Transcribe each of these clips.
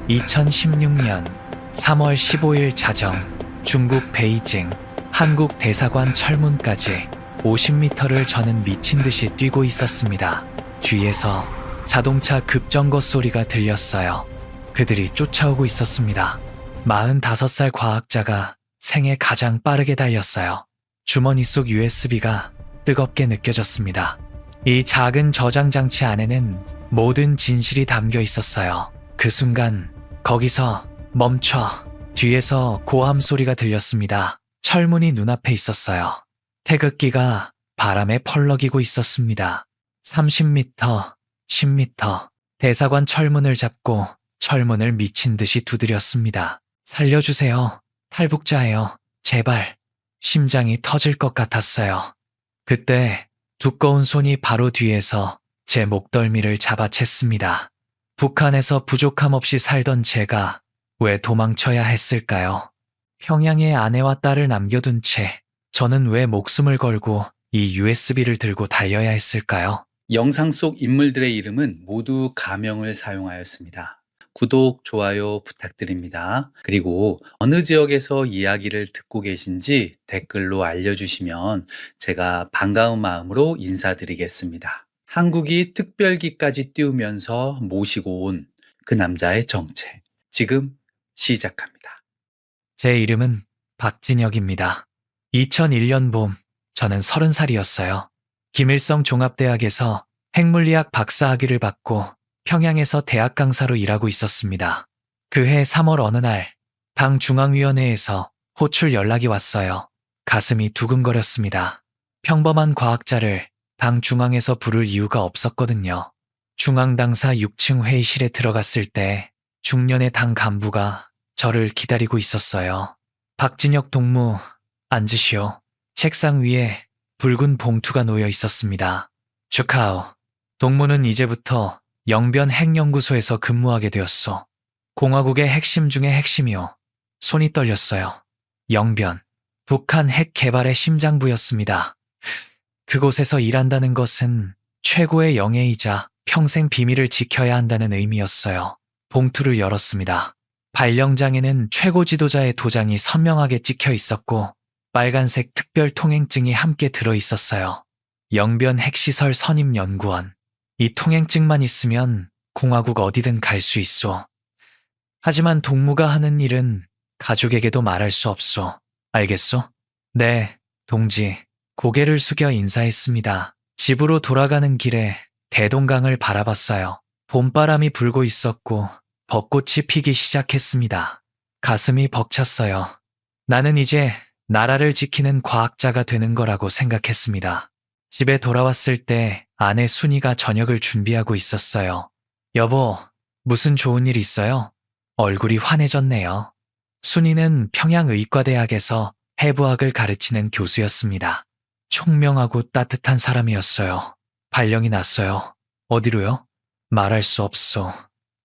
2016년 3월 15일 자정 중국 베이징 한국 대사관 철문까지 50m를 저는 미친 듯이 뛰고 있었습니다. 뒤에서 자동차 급정거 소리가 들렸어요. 그들이 쫓아오고 있었습니다. 45살 과학자가 생애 가장 빠르게 달렸어요. 주머니 속 USB가 뜨겁게 느껴졌습니다. 이 작은 저장 장치 안에는 모든 진실이 담겨 있었어요. 그 순간 거기서 멈춰. 뒤에서 고함 소리가 들렸습니다. 철문이 눈앞에 있었어요. 태극기가 바람에 펄럭이고 있었습니다. 30m, 10m. 대사관 철문을 잡고 철문을 미친 듯이 두드렸습니다. 살려주세요. 탈북자예요. 제발. 심장이 터질 것 같았어요. 그때 두꺼운 손이 바로 뒤에서 제 목덜미를 잡아챘습니다. 북한에서 부족함 없이 살던 제가 왜 도망쳐야 했을까요? 평양에 아내와 딸을 남겨둔 채 저는 왜 목숨을 걸고 이 USB를 들고 달려야 했을까요? 영상 속 인물들의 이름은 모두 가명을 사용하였습니다. 구독, 좋아요 부탁드립니다. 그리고 어느 지역에서 이야기를 듣고 계신지 댓글로 알려주시면 제가 반가운 마음으로 인사드리겠습니다. 한국이 특별기까지 띄우면서 모시고 온 그 남자의 정체. 지금 시작합니다. 제 이름은 박진혁입니다. 2001년 봄, 저는 30살이었어요. 김일성 종합대학에서 핵물리학 박사학위를 받고 평양에서 대학 강사로 일하고 있었습니다. 그해 3월 어느 날, 당 중앙위원회에서 호출 연락이 왔어요. 가슴이 두근거렸습니다. 평범한 과학자를 당 중앙에서 부를 이유가 없었거든요. 중앙당사 6층 회의실에 들어갔을 때 중년의 당 간부가 저를 기다리고 있었어요. 박진혁 동무, 앉으시오. 책상 위에 붉은 봉투가 놓여 있었습니다. 축하오. 동무는 이제부터 영변 핵연구소에서 근무하게 되었소. 공화국의 핵심 중의 핵심이오. 손이 떨렸어요. 영변, 북한 핵 개발의 심장부였습니다. 그곳에서 일한다는 것은 최고의 영예이자 평생 비밀을 지켜야 한다는 의미였어요. 봉투를 열었습니다. 발령장에는 최고 지도자의 도장이 선명하게 찍혀 있었고 빨간색 특별 통행증이 함께 들어 있었어요. 영변 핵시설 선임연구원. 이 통행증만 있으면 공화국 어디든 갈 수 있소. 하지만 동무가 하는 일은 가족에게도 말할 수 없소. 알겠소? 네, 동지. 고개를 숙여 인사했습니다. 집으로 돌아가는 길에 대동강을 바라봤어요. 봄바람이 불고 있었고 벚꽃이 피기 시작했습니다. 가슴이 벅찼어요. 나는 이제 나라를 지키는 과학자가 되는 거라고 생각했습니다. 집에 돌아왔을 때 아내 순이가 저녁을 준비하고 있었어요. 여보, 무슨 좋은 일 있어요? 얼굴이 환해졌네요. 순이는 평양의과대학에서 해부학을 가르치는 교수였습니다. 총명하고 따뜻한 사람이었어요. 발령이 났어요. 어디로요? 말할 수 없소.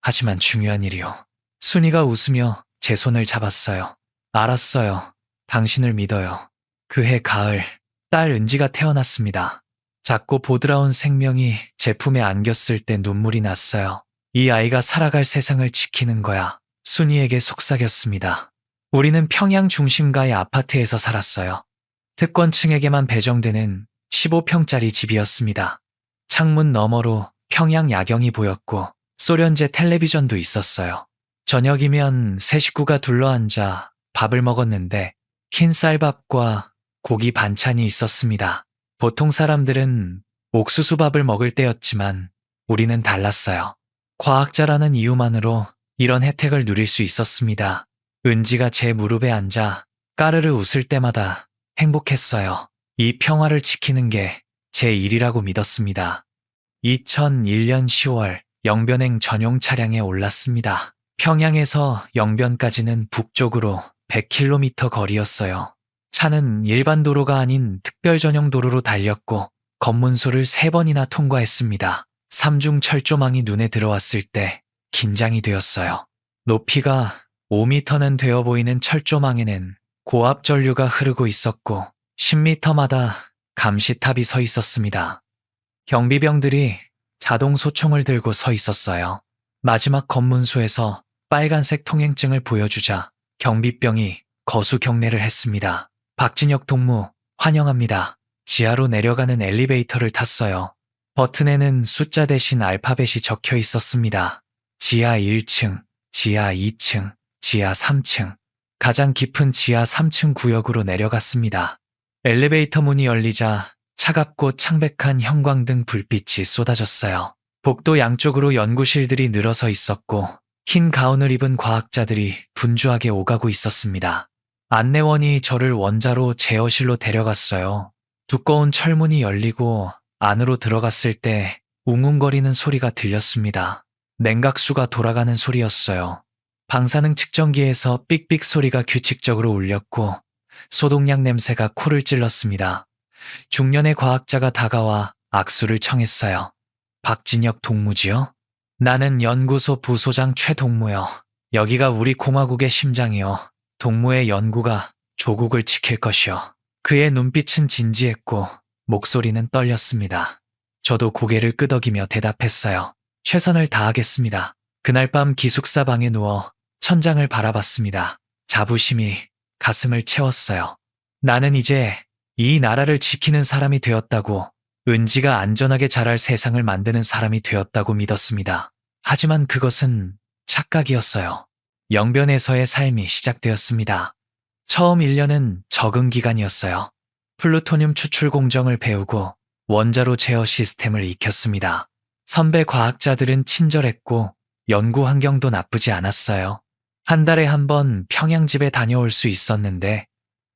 하지만 중요한 일이요. 순이가 웃으며 제 손을 잡았어요. 알았어요. 당신을 믿어요. 그해 가을, 딸 은지가 태어났습니다. 작고 보드라운 생명이 제 품에 안겼을 때 눈물이 났어요. 이 아이가 살아갈 세상을 지키는 거야. 순이에게 속삭였습니다. 우리는 평양 중심가의 아파트에서 살았어요. 특권층에게만 배정되는 15평짜리 집이었습니다. 창문 너머로 평양 야경이 보였고 소련제 텔레비전도 있었어요. 저녁이면 세 식구가 둘러앉아 밥을 먹었는데 흰 쌀밥과 고기 반찬이 있었습니다. 보통 사람들은 옥수수밥을 먹을 때였지만 우리는 달랐어요. 과학자라는 이유만으로 이런 혜택을 누릴 수 있었습니다. 은지가 제 무릎에 앉아 까르르 웃을 때마다 행복했어요. 이 평화를 지키는 게 제 일이라고 믿었습니다. 2001년 10월 영변행 전용 차량에 올랐습니다. 평양에서 영변까지는 북쪽으로 100km 거리였어요. 차는 일반 도로가 아닌 특별 전용 도로로 달렸고 검문소를 3번이나 통과했습니다. 삼중 철조망이 눈에 들어왔을 때 긴장이 되었어요. 높이가 5m는 되어 보이는 철조망에는 고압 전류가 흐르고 있었고 10m마다 감시탑이 서 있었습니다. 경비병들이 자동 소총을 들고 서 있었어요. 마지막 검문소에서 빨간색 통행증을 보여주자 경비병이 거수 경례를 했습니다. 박진혁 동무, 환영합니다. 지하로 내려가는 엘리베이터를 탔어요. 버튼에는 숫자 대신 알파벳이 적혀 있었습니다. 지하 1층, 지하 2층, 지하 3층. 가장 깊은 지하 3층 구역으로 내려갔습니다. 엘리베이터 문이 열리자 차갑고 창백한 형광등 불빛이 쏟아졌어요. 복도 양쪽으로 연구실들이 늘어서 있었고 흰 가운을 입은 과학자들이 분주하게 오가고 있었습니다. 안내원이 저를 원자로 제어실로 데려갔어요. 두꺼운 철문이 열리고 안으로 들어갔을 때 웅웅거리는 소리가 들렸습니다. 냉각수가 돌아가는 소리였어요. 방사능 측정기에서 삑삑 소리가 규칙적으로 울렸고 소독약 냄새가 코를 찔렀습니다. 중년의 과학자가 다가와 악수를 청했어요. 박진혁 동무지요? 나는 연구소 부소장 최동무요. 여기가 우리 공화국의 심장이요. 동무의 연구가 조국을 지킬 것이요. 그의 눈빛은 진지했고 목소리는 떨렸습니다. 저도 고개를 끄덕이며 대답했어요. 최선을 다하겠습니다. 그날 밤 기숙사 방에 누워 천장을 바라봤습니다. 자부심이 가슴을 채웠어요. 나는 이제 이 나라를 지키는 사람이 되었다고, 은지가 안전하게 자랄 세상을 만드는 사람이 되었다고 믿었습니다. 하지만 그것은 착각이었어요. 영변에서의 삶이 시작되었습니다. 처음 1년은 적응 기간이었어요. 플루토늄 추출 공정을 배우고 원자로 제어 시스템을 익혔습니다. 선배 과학자들은 친절했고 연구 환경도 나쁘지 않았어요. 한 달에 한 번 평양집에 다녀올 수 있었는데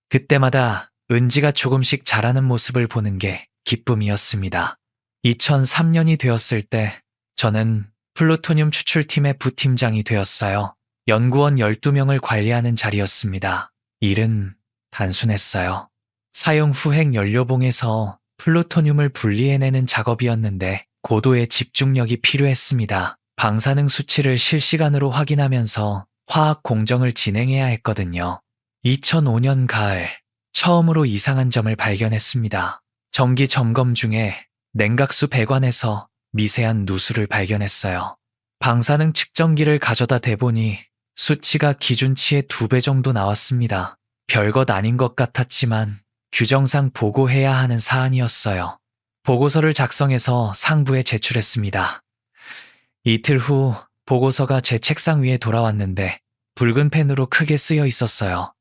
그때마다 은지가 조금씩 자라는 모습을 보는 게 기쁨이었습니다. 2003년이 되었을 때 저는 플루토늄 추출팀의 부팀장이 되었어요. 연구원 12명을 관리하는 자리였습니다. 일은 단순했어요. 사용 후 핵 연료봉에서 플루토늄을 분리해내는 작업이었는데 고도의 집중력이 필요했습니다. 방사능 수치를 실시간으로 확인하면서 화학 공정을 진행해야 했거든요. 2005년 가을, 처음으로 이상한 점을 발견했습니다. 정기 점검 중에 냉각수 배관에서 미세한 누수를 발견했어요. 방사능 측정기를 가져다 대보니 수치가 기준치의 2배 정도 나왔습니다. 별것 아닌 것 같았지만 규정상 보고해야 하는 사안이었어요. 보고서를 작성해서 상부에 제출했습니다. 이틀 후 보고서가 제 책상 위에 돌아왔는데 붉은 펜으로 크게 쓰여 있었어요.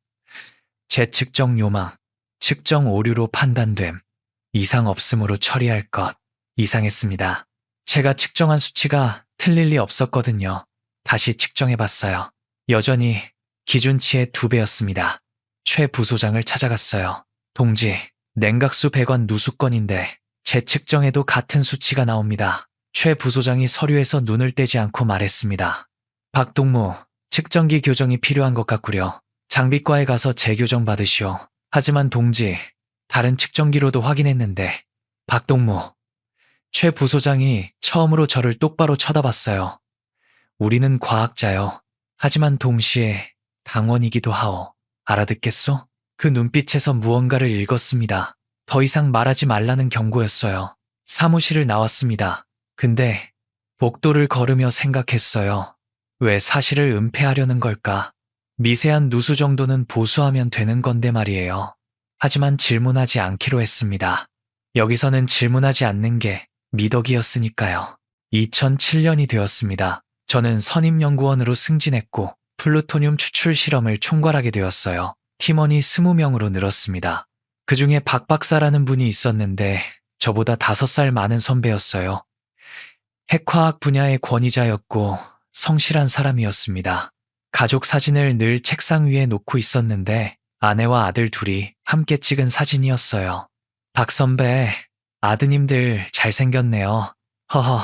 재측정 요망, 측정 오류로 판단됨, 이상 없음으로 처리할 것. 이상했습니다. 제가 측정한 수치가 틀릴 리 없었거든요. 다시 측정해봤어요. 여전히 기준치의 2배였습니다. 최 부소장을 찾아갔어요. 동지, 냉각수 배관 누수건인데 재측정해도 같은 수치가 나옵니다. 최 부소장이 서류에서 눈을 떼지 않고 말했습니다. 박동무, 측정기 교정이 필요한 것 같구려. 장비과에 가서 재교정 받으시오. 하지만 동지, 다른 측정기로도 확인했는데. 박동무, 최 부소장이 처음으로 저를 똑바로 쳐다봤어요. 우리는 과학자요. 하지만 동시에 당원이기도 하오. 알아듣겠소? 그 눈빛에서 무언가를 읽었습니다. 더 이상 말하지 말라는 경고였어요. 사무실을 나왔습니다. 근데 복도를 걸으며 생각했어요. 왜 사실을 은폐하려는 걸까? 미세한 누수 정도는 보수하면 되는 건데 말이에요. 하지만 질문하지 않기로 했습니다. 여기서는 질문하지 않는 게 미덕이었으니까요. 2007년이 되었습니다. 저는 선임연구원으로 승진했고 플루토늄 추출 실험을 총괄하게 되었어요. 팀원이 20명으로 늘었습니다. 그 중에 박 박사라는 분이 있었는데 저보다 5살 많은 선배였어요. 핵화학 분야의 권위자였고 성실한 사람이었습니다. 가족 사진을 늘 책상 위에 놓고 있었는데 아내와 아들 둘이 함께 찍은 사진이었어요. 박 선배, 아드님들 잘생겼네요. 허허,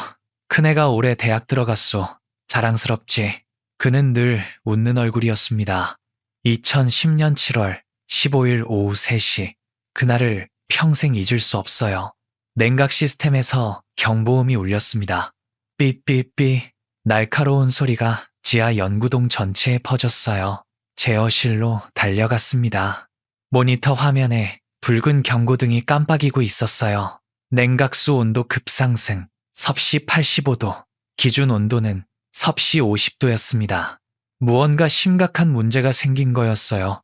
큰애가 올해 대학 들어갔소. 자랑스럽지. 그는 늘 웃는 얼굴이었습니다. 2010년 7월 15일 오후 3시. 그날을 평생 잊을 수 없어요. 냉각 시스템에서 경보음이 울렸습니다. 삐삐삐. 날카로운 소리가 지하 연구동 전체에 퍼졌어요. 제어실로 달려갔습니다. 모니터 화면에 붉은 경고등이 깜빡이고 있었어요. 냉각수 온도 급상승, 섭씨 85도, 기준 온도는 섭씨 50도였습니다. 무언가 심각한 문제가 생긴 거였어요.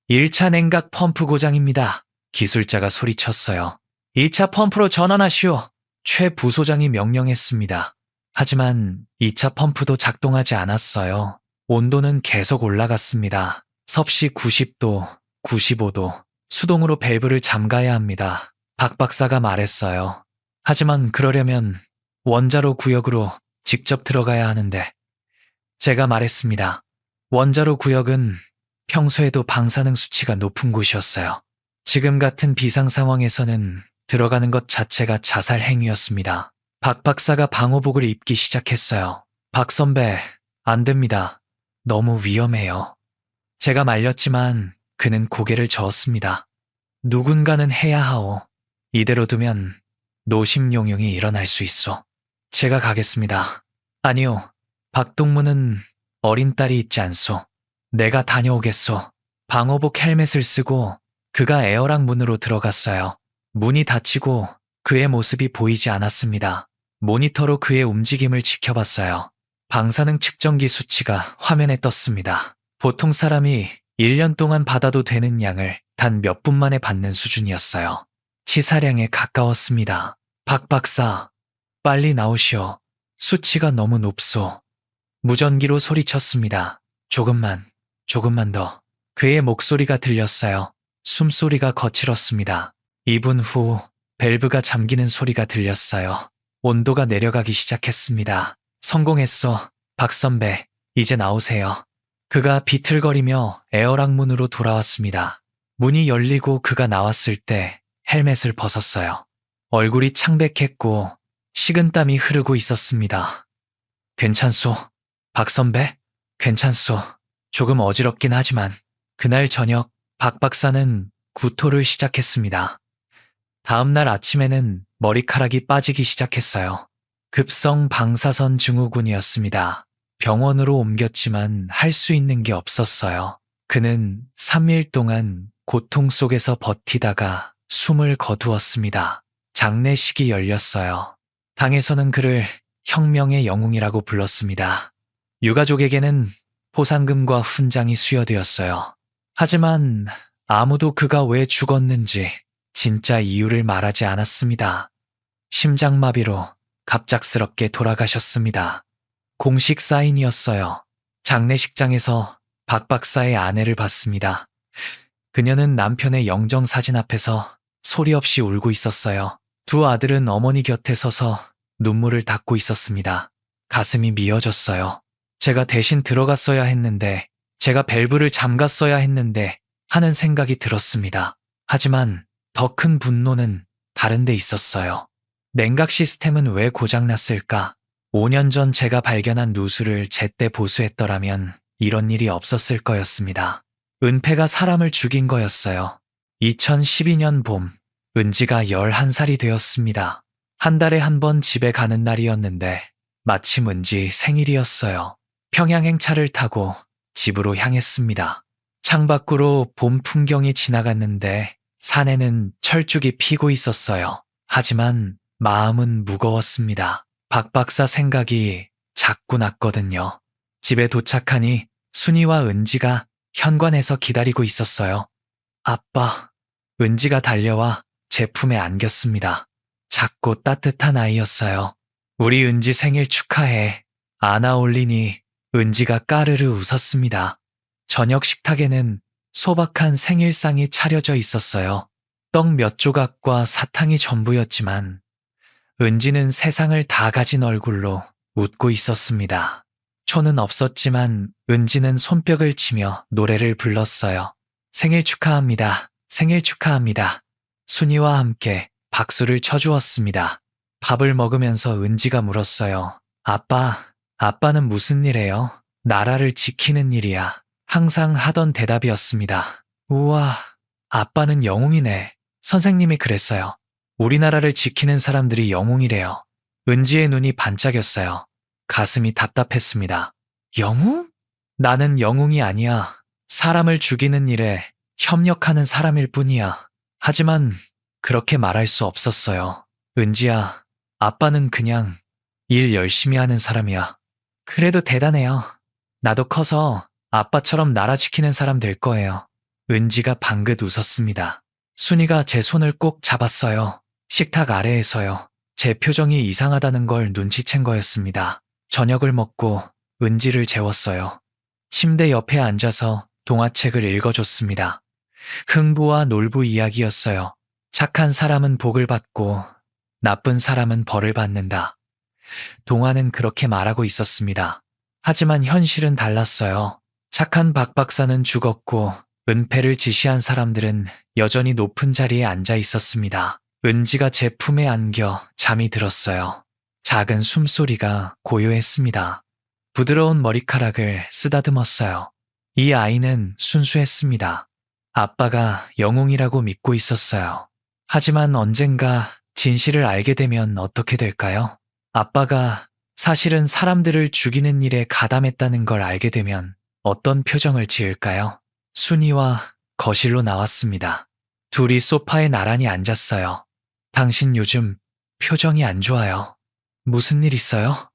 1차 냉각 펌프 고장입니다. 기술자가 소리쳤어요. 2차 펌프로 전환하시오. 최 부소장이 명령했습니다. 하지만 2차 펌프도 작동하지 않았어요. 온도는 계속 올라갔습니다. 섭씨 90도, 95도, 수동으로 밸브를 잠가야 합니다. 박 박사가 말했어요. 하지만 그러려면 원자로 구역으로 직접 들어가야 하는데 제가 말했습니다. 원자로 구역은 평소에도 방사능 수치가 높은 곳이었어요. 지금 같은 비상 상황에서는 들어가는 것 자체가 자살 행위였습니다. 박 박사가 방호복을 입기 시작했어요. 박 선배, 안 됩니다. 너무 위험해요. 제가 말렸지만 그는 고개를 저었습니다. 누군가는 해야 하오. 이대로 두면 노심용융이 일어날 수 있어. 제가 가겠습니다. 아니요. 박동무는 어린 딸이 있지 않소. 내가 다녀오겠소. 방호복 헬멧을 쓰고 그가 에어락 문으로 들어갔어요. 문이 닫히고 그의 모습이 보이지 않았습니다. 모니터로 그의 움직임을 지켜봤어요. 방사능 측정기 수치가 화면에 떴습니다. 보통 사람이 1년 동안 받아도 되는 양을 단 몇 분 만에 받는 수준이었어요. 치사량에 가까웠습니다. 박 박사, 빨리 나오시오. 수치가 너무 높소. 무전기로 소리쳤습니다. 조금만 더. 그의 목소리가 들렸어요. 숨소리가 거칠었습니다. 2분 후 밸브가 잠기는 소리가 들렸어요. 온도가 내려가기 시작했습니다. 성공했어. 박 선배, 이제 나오세요. 그가 비틀거리며 에어락 문으로 돌아왔습니다. 문이 열리고 그가 나왔을 때 헬멧을 벗었어요. 얼굴이 창백했고 식은땀이 흐르고 있었습니다. 괜찮소? 박 선배? 괜찮소. 조금 어지럽긴 하지만 그날 저녁 박 박사는 구토를 시작했습니다. 다음 날 아침에는 머리카락이 빠지기 시작했어요. 급성 방사선 증후군이었습니다. 병원으로 옮겼지만 할 수 있는 게 없었어요. 그는 3일 동안 고통 속에서 버티다가 숨을 거두었습니다. 장례식이 열렸어요. 당에서는 그를 혁명의 영웅이라고 불렀습니다. 유가족에게는 포상금과 훈장이 수여되었어요. 하지만 아무도 그가 왜 죽었는지 진짜 이유를 말하지 않았습니다. 심장마비로 갑작스럽게 돌아가셨습니다. 공식 사인이었어요. 장례식장에서 박 박사의 아내를 봤습니다. 그녀는 남편의 영정 사진 앞에서 소리 없이 울고 있었어요. 두 아들은 어머니 곁에 서서 눈물을 닦고 있었습니다. 가슴이 미어졌어요. 제가 대신 들어갔어야 했는데, 제가 밸브를 잠갔어야 했는데 하는 생각이 들었습니다. 하지만 더 큰 분노는 다른 데 있었어요. 냉각 시스템은 왜 고장났을까? 5년 전 제가 발견한 누수를 제때 보수했더라면 이런 일이 없었을 거였습니다. 은폐가 사람을 죽인 거였어요. 2012년 봄, 은지가 11살이 되었습니다. 한 달에 한 번 집에 가는 날이었는데 마침 은지 생일이었어요. 평양행차를 타고 집으로 향했습니다. 창밖으로 봄 풍경이 지나갔는데 산에는 철쭉이 피고 있었어요. 하지만 마음은 무거웠습니다. 박 박사 생각이 자꾸 났거든요. 집에 도착하니 순이와 은지가 현관에서 기다리고 있었어요. 아빠, 은지가 달려와 제 품에 안겼습니다. 작고 따뜻한 아이였어요. 우리 은지 생일 축하해. 안아 올리니 은지가 까르르 웃었습니다. 저녁 식탁에는 소박한 생일상이 차려져 있었어요. 떡 몇 조각과 사탕이 전부였지만 은지는 세상을 다 가진 얼굴로 웃고 있었습니다. 초는 없었지만 은지는 손뼉을 치며 노래를 불렀어요. 생일 축하합니다. 생일 축하합니다. 순이와 함께 박수를 쳐주었습니다. 밥을 먹으면서 은지가 물었어요. 아빠는 무슨 일해요? 나라를 지키는 일이야. 항상 하던 대답이었습니다. 우와, 아빠는 영웅이네. 선생님이 그랬어요. 우리나라를 지키는 사람들이 영웅이래요. 은지의 눈이 반짝였어요. 가슴이 답답했습니다. 영웅? 나는 영웅이 아니야. 사람을 죽이는 일에 협력하는 사람일 뿐이야. 하지만 그렇게 말할 수 없었어요. 은지야, 아빠는 그냥 일 열심히 하는 사람이야. 그래도 대단해요. 나도 커서 아빠처럼 나라 지키는 사람 될 거예요. 은지가 방긋 웃었습니다. 순이가 제 손을 꼭 잡았어요. 식탁 아래에서요. 제 표정이 이상하다는 걸 눈치챈 거였습니다. 저녁을 먹고 은지를 재웠어요. 침대 옆에 앉아서 동화책을 읽어줬습니다. 흥부와 놀부 이야기였어요. 착한 사람은 복을 받고 나쁜 사람은 벌을 받는다. 동화는 그렇게 말하고 있었습니다. 하지만 현실은 달랐어요. 착한 박 박사는 죽었고 은폐를 지시한 사람들은 여전히 높은 자리에 앉아 있었습니다. 은지가 제 품에 안겨 잠이 들었어요. 작은 숨소리가 고요했습니다. 부드러운 머리카락을 쓰다듬었어요. 이 아이는 순수했습니다. 아빠가 영웅이라고 믿고 있었어요. 하지만 언젠가 진실을 알게 되면 어떻게 될까요? 아빠가 사실은 사람들을 죽이는 일에 가담했다는 걸 알게 되면 어떤 표정을 지을까요? 순이와 거실로 나왔습니다. 둘이 소파에 나란히 앉았어요. 당신 요즘 표정이 안 좋아요. 무슨 일 있어요?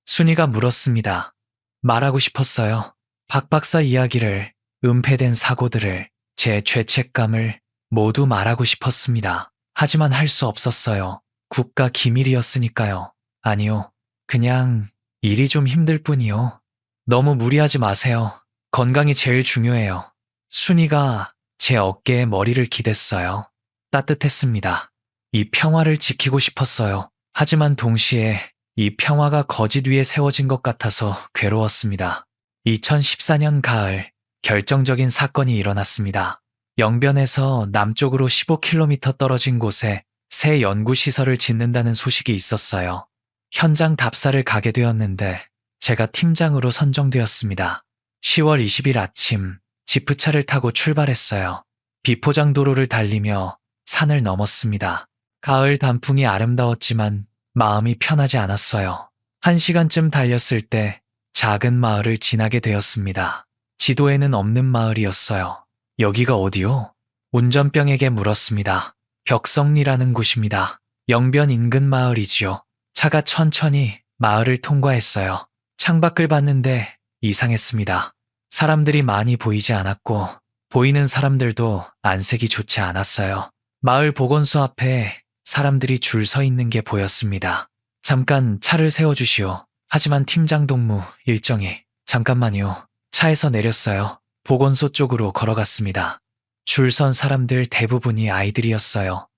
순이가 물었습니다. 말하고 싶었어요. 박 박사 이야기를, 은폐된 사고들을, 제 죄책감을 모두 말하고 싶었습니다. 하지만 할 수 없었어요. 국가 기밀이었으니까요. 아니요. 그냥 일이 좀 힘들 뿐이요. 너무 무리하지 마세요. 건강이 제일 중요해요. 순이가 제 어깨에 머리를 기댔어요. 따뜻했습니다. 이 평화를 지키고 싶었어요. 하지만 동시에 이 평화가 거짓 위에 세워진 것 같아서 괴로웠습니다. 2014년 가을, 결정적인 사건이 일어났습니다. 영변에서 남쪽으로 15km 떨어진 곳에 새 연구시설을 짓는다는 소식이 있었어요. 현장 답사를 가게 되었는데 제가 팀장으로 선정되었습니다. 10월 20일 아침 지프차를 타고 출발했어요. 비포장 도로를 달리며 산을 넘었습니다. 가을 단풍이 아름다웠지만 마음이 편하지 않았어요. 1시간쯤 달렸을 때 작은 마을을 지나게 되었습니다. 지도에는 없는 마을이었어요. 여기가 어디요? 운전병에게 물었습니다. 벽성리라는 곳입니다. 영변 인근 마을이지요. 차가 천천히 마을을 통과했어요. 창밖을 봤는데 이상했습니다. 사람들이 많이 보이지 않았고 보이는 사람들도 안색이 좋지 않았어요. 마을 보건소 앞에 사람들이 줄 서 있는 게 보였습니다. 잠깐 차를 세워주시오. 하지만 팀장 동무 일정이 잠깐만요. 차에서 내렸어요. 보건소 쪽으로 걸어갔습니다. 줄 선 사람들 대부분이 아이들이었어요.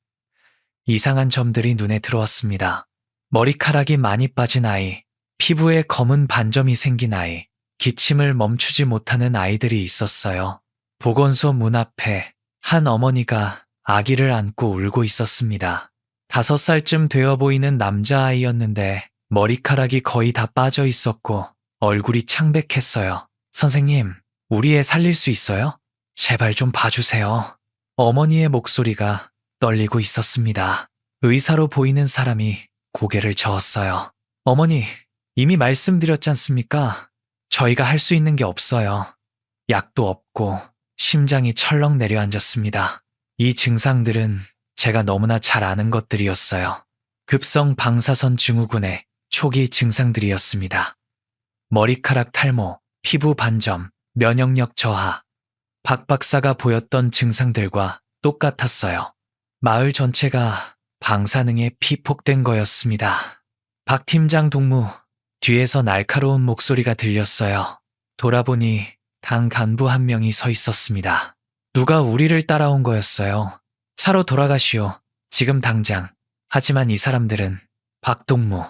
이상한 점들이 눈에 들어왔습니다. 머리카락이 많이 빠진 아이, 피부에 검은 반점이 생긴 아이, 기침을 멈추지 못하는 아이들이 있었어요. 보건소 문 앞에 한 어머니가 아기를 안고 울고 있었습니다. 5살쯤 되어 보이는 남자아이였는데 머리카락이 거의 다 빠져 있었고 얼굴이 창백했어요. 선생님, 우리 애 살릴 수 있어요? 제발 좀 봐주세요. 어머니의 목소리가 떨리고 있었습니다. 의사로 보이는 사람이 고개를 저었어요. 어머니, 이미 말씀드렸지 않습니까? 저희가 할 수 있는 게 없어요. 약도 없고 심장이 철렁 내려앉았습니다. 이 증상들은 제가 너무나 잘 아는 것들이었어요. 급성 방사선 증후군의 초기 증상들이었습니다. 머리카락 탈모, 피부 반점, 면역력 저하. 박 박사가 보였던 증상들과 똑같았어요. 마을 전체가 방사능에 피폭된 거였습니다. 박 팀장 동무, 뒤에서 날카로운 목소리가 들렸어요. 돌아보니 당 간부 한 명이 서 있었습니다. 누가 우리를 따라온 거였어요. 차로 돌아가시오. 지금 당장. 하지만 이 사람들은 박 동무,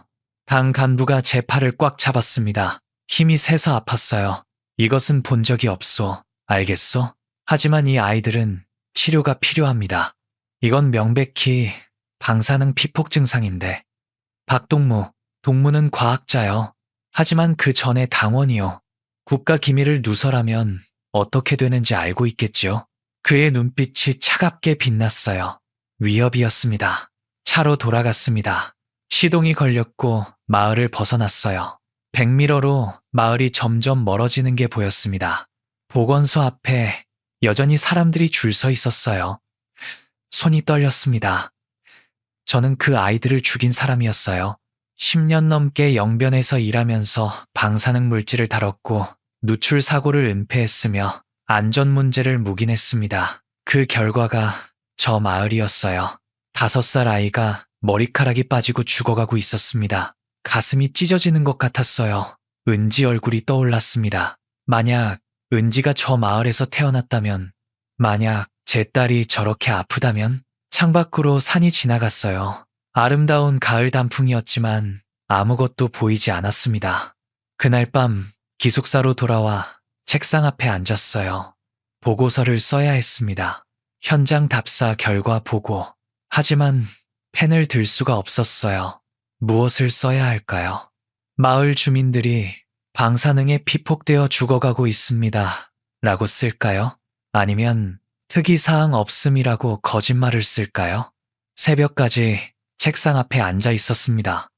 당 간부가 제 팔을 꽉 잡았습니다. 힘이 세서 아팠어요. 이것은 본 적이 없소. 알겠소? 하지만 이 아이들은 치료가 필요합니다. 이건 명백히 방사능 피폭 증상인데. 박동무, 동무는 과학자요. 하지만 그 전에 당원이요. 국가 기밀을 누설하면 어떻게 되는지 알고 있겠지요. 그의 눈빛이 차갑게 빛났어요. 위협이었습니다. 차로 돌아갔습니다. 시동이 걸렸고 마을을 벗어났어요. 백미러로 마을이 점점 멀어지는 게 보였습니다. 보건소 앞에 여전히 사람들이 줄 서 있었어요. 손이 떨렸습니다. 저는 그 아이들을 죽인 사람이었어요. 10년 넘게 영변에서 일하면서 방사능 물질을 다뤘고 누출 사고를 은폐했으며 안전 문제를 묵인했습니다. 그 결과가 저 마을이었어요. 5살 아이가 머리카락이 빠지고 죽어가고 있었습니다. 가슴이 찢어지는 것 같았어요. 은지 얼굴이 떠올랐습니다. 만약 은지가 저 마을에서 태어났다면, 만약 제 딸이 저렇게 아프다면, 창밖으로 산이 지나갔어요. 아름다운 가을 단풍이었지만 아무것도 보이지 않았습니다. 그날 밤 기숙사로 돌아와 책상 앞에 앉았어요. 보고서를 써야 했습니다. 현장 답사 결과 보고. 하지만 펜을 들 수가 없었어요. 무엇을 써야 할까요? 마을 주민들이 방사능에 피폭되어 죽어가고 있습니다. 라고 쓸까요? 아니면 특이사항 없음이라고 거짓말을 쓸까요? 새벽까지 책상 앞에 앉아 있었습니다.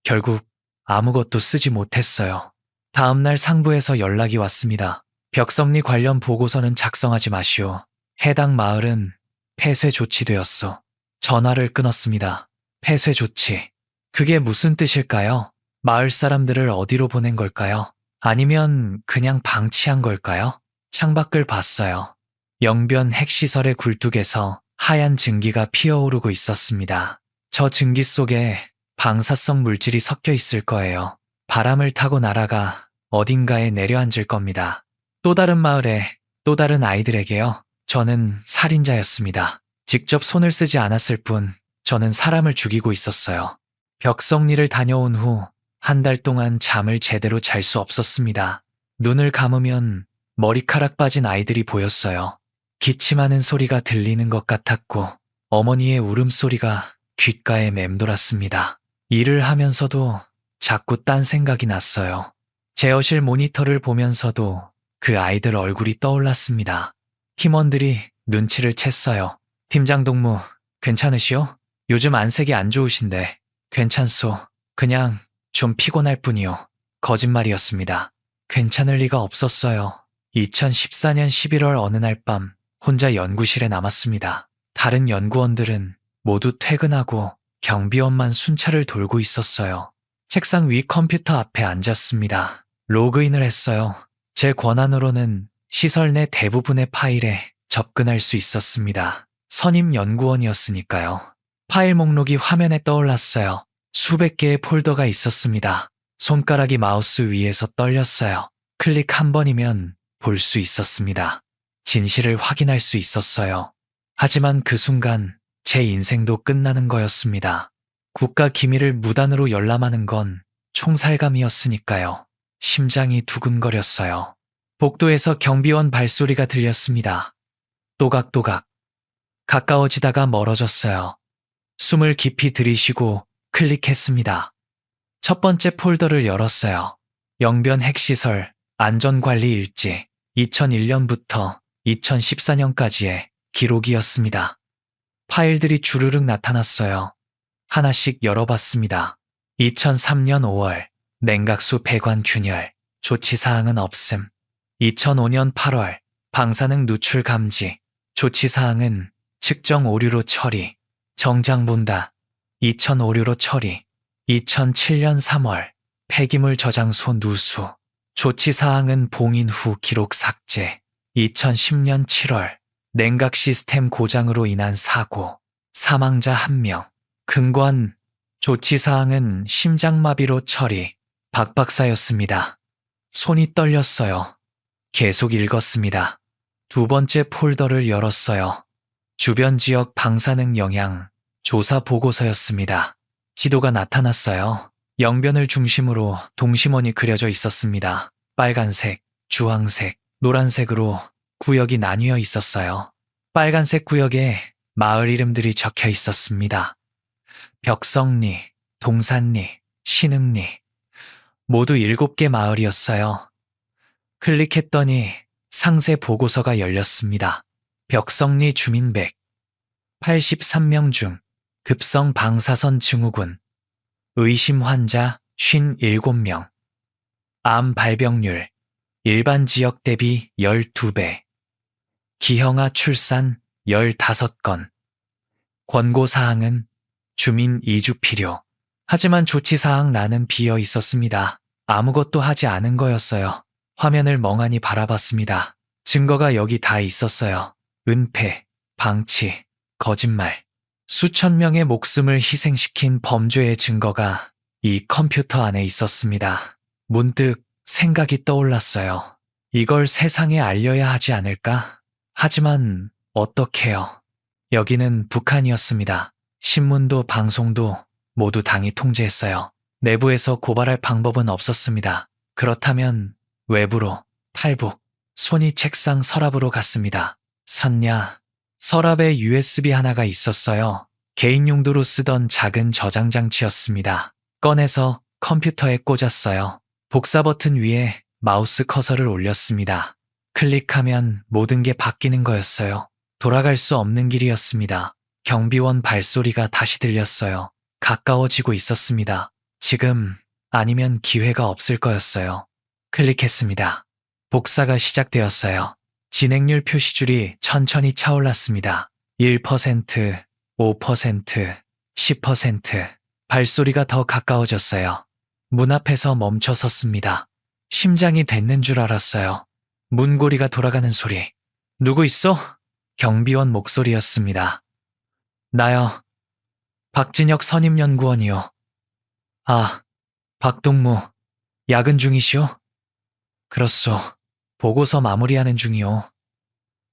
결국 아무것도 쓰지 못했어요. 다음날 상부에서 연락이 왔습니다. 벽성리 관련 보고서는 작성하지 마시오. 해당 마을은 폐쇄 조치되었소. 전화를 끊었습니다. 폐쇄 조치. 그게 무슨 뜻일까요? 마을 사람들을 어디로 보낸 걸까요? 아니면 그냥 방치한 걸까요? 창밖을 봤어요. 영변 핵시설의 굴뚝에서 하얀 증기가 피어오르고 있었습니다. 저 증기 속에 방사성 물질이 섞여 있을 거예요. 바람을 타고 날아가 어딘가에 내려앉을 겁니다. 또 다른 마을에 또 다른 아이들에게요. 저는 살인자였습니다. 직접 손을 쓰지 않았을 뿐 저는 사람을 죽이고 있었어요. 벽성리를 다녀온 후 한 달 동안 잠을 제대로 잘 수 없었습니다. 눈을 감으면 머리카락 빠진 아이들이 보였어요. 기침하는 소리가 들리는 것 같았고 어머니의 울음소리가 귓가에 맴돌았습니다. 일을 하면서도 자꾸 딴 생각이 났어요. 제어실 모니터를 보면서도 그 아이들 얼굴이 떠올랐습니다. 팀원들이 눈치를 챘어요. 팀장 동무, 괜찮으시오? 요즘 안색이 안 좋으신데. 괜찮소. 그냥 좀 피곤할 뿐이요. 거짓말이었습니다. 괜찮을 리가 없었어요. 2014년 11월 어느 날 밤 혼자 연구실에 남았습니다. 다른 연구원들은 모두 퇴근하고 경비원만 순찰을 돌고 있었어요. 책상 위 컴퓨터 앞에 앉았습니다. 로그인을 했어요. 제 권한으로는 시설 내 대부분의 파일에 접근할 수 있었습니다. 선임 연구원이었으니까요. 파일 목록이 화면에 떠올랐어요. 수백 개의 폴더가 있었습니다. 손가락이 마우스 위에서 떨렸어요. 클릭 한 번이면 볼 수 있었습니다. 진실을 확인할 수 있었어요. 하지만 그 순간 제 인생도 끝나는 거였습니다. 국가 기밀을 무단으로 열람하는 건 총살감이었으니까요. 심장이 두근거렸어요. 복도에서 경비원 발소리가 들렸습니다. 또각또각. 가까워지다가 멀어졌어요. 숨을 깊이 들이쉬고 클릭했습니다. 첫 번째 폴더를 열었어요. 영변 핵시설 안전관리 일지 2001년부터 2014년까지의 기록이었습니다. 파일들이 주르륵 나타났어요. 하나씩 열어봤습니다. 2003년 5월 냉각수 배관 균열, 조치사항은 없음. 2005년 8월 방사능 누출 감지, 조치사항은 측정 오류로 처리, 정장 본다, 2005류로 처리. 2007년 3월 폐기물 저장소 누수, 조치사항은 봉인 후 기록 삭제. 2010년 7월 냉각 시스템 고장으로 인한 사고, 사망자 1명. 근관, 조치사항은 심장마비로 처리. 박 박사였습니다. 손이 떨렸어요. 계속 읽었습니다. 두 번째 폴더를 열었어요. 주변 지역 방사능 영향 조사 보고서였습니다. 지도가 나타났어요. 영변을 중심으로 동심원이 그려져 있었습니다. 빨간색, 주황색, 노란색으로 구역이 나뉘어 있었어요. 빨간색 구역에 마을 이름들이 적혀 있었습니다. 벽성리, 동산리, 신흥리. 모두 7개 마을이었어요. 클릭했더니 상세 보고서가 열렸습니다. 벽성리 주민 183명 중 급성 방사선 증후군, 의심 환자 57명, 암 발병률 일반 지역 대비 12배, 기형아 출산 15건, 권고사항은 주민 이주 필요. 하지만 조치사항란은 비어 있었습니다. 아무것도 하지 않은 거였어요. 화면을 멍하니 바라봤습니다. 증거가 여기 다 있었어요. 은폐, 방치, 거짓말. 수천 명의 목숨을 희생시킨 범죄의 증거가 이 컴퓨터 안에 있었습니다. 문득 생각이 떠올랐어요. 이걸 세상에 알려야 하지 않을까? 하지만 어떡해요? 여기는 북한이었습니다. 신문도 방송도 모두 당이 통제했어요. 내부에서 고발할 방법은 없었습니다. 그렇다면 외부로, 탈북, 손이 책상 서랍으로 갔습니다. 샀냐? 서랍에 USB 하나가 있었어요. 개인 용도로 쓰던 작은 저장 장치였습니다. 꺼내서 컴퓨터에 꽂았어요. 복사 버튼 위에 마우스 커서를 올렸습니다. 클릭하면 모든 게 바뀌는 거였어요. 돌아갈 수 없는 길이었습니다. 경비원 발소리가 다시 들렸어요. 가까워지고 있었습니다. 지금 아니면 기회가 없을 거였어요. 클릭했습니다. 복사가 시작되었어요. 진행률 표시줄이 천천히 차올랐습니다. 1%, 5%, 10%. 발소리가 더 가까워졌어요. 문 앞에서 멈춰 섰습니다. 심장이 됐는 줄 알았어요. 문고리가 돌아가는 소리. 누구 있어? 경비원 목소리였습니다. 나요. 박진혁 선임연구원이요. 아, 박동무. 야근 중이시오? 그렇소. 보고서 마무리하는 중이오.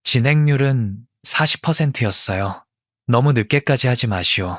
진행률은 40%였어요. 너무 늦게까지 하지 마시오.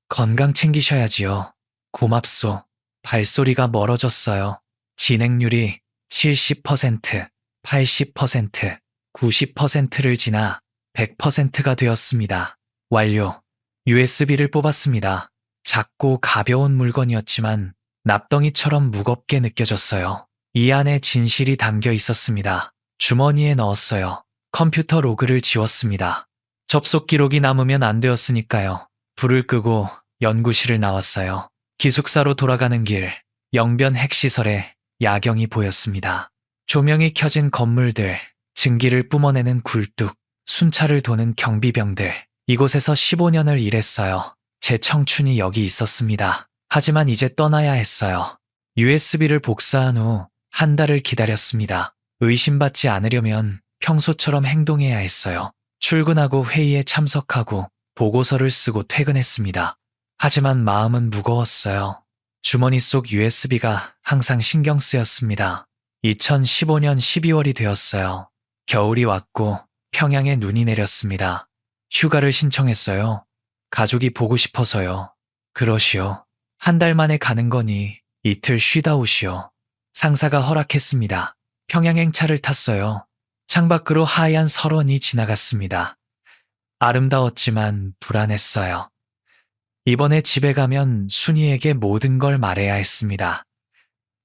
건강 챙기셔야지요. 고맙소. 발소리가 멀어졌어요. 진행률이 70%, 80%, 90%를 지나 100%가 되었습니다. 완료. USB를 뽑았습니다. 작고 가벼운 물건이었지만 납덩이처럼 무겁게 느껴졌어요. 이 안에 진실이 담겨 있었습니다. 주머니에 넣었어요. 컴퓨터 로그를 지웠습니다. 접속 기록이 남으면 안 되었으니까요. 불을 끄고 연구실을 나왔어요. 기숙사로 돌아가는 길, 영변 핵시설에 야경이 보였습니다. 조명이 켜진 건물들, 증기를 뿜어내는 굴뚝, 순찰을 도는 경비병들. 이곳에서 15년을 일했어요. 제 청춘이 여기 있었습니다. 하지만 이제 떠나야 했어요. USB를 복사한 후 한 달을 기다렸습니다. 의심받지 않으려면 평소처럼 행동해야 했어요. 출근하고 회의에 참석하고 보고서를 쓰고 퇴근했습니다. 하지만 마음은 무거웠어요. 주머니 속 USB가 항상 신경 쓰였습니다. 2015년 12월이 되었어요. 겨울이 왔고 평양에 눈이 내렸습니다. 휴가를 신청했어요. 가족이 보고 싶어서요. 그러시오. 한 달 만에 가는 거니 이틀 쉬다 오시오. 상사가 허락했습니다. 평양행 차를 탔어요. 창밖으로 하얀 설원이 지나갔습니다. 아름다웠지만 불안했어요. 이번에 집에 가면 순이에게 모든 걸 말해야 했습니다.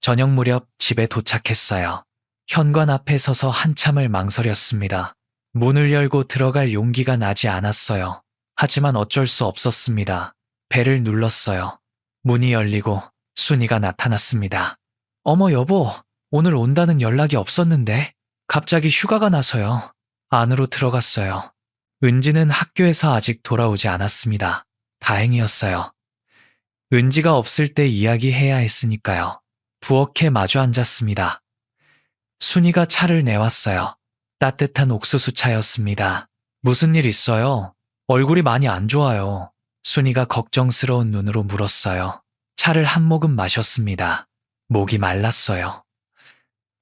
저녁 무렵 집에 도착했어요. 현관 앞에 서서 한참을 망설였습니다. 문을 열고 들어갈 용기가 나지 않았어요. 하지만 어쩔 수 없었습니다. 벨을 눌렀어요. 문이 열리고 순이가 나타났습니다. 어머 여보, 오늘 온다는 연락이 없었는데 갑자기 휴가가 나서요. 안으로 들어갔어요. 은지는 학교에서 아직 돌아오지 않았습니다. 다행이었어요. 은지가 없을 때 이야기해야 했으니까요. 부엌에 마주 앉았습니다. 순이가 차를 내왔어요. 따뜻한 옥수수 차였습니다. 무슨 일 있어요? 얼굴이 많이 안 좋아요. 순이가 걱정스러운 눈으로 물었어요. 차를 한 모금 마셨습니다. 목이 말랐어요.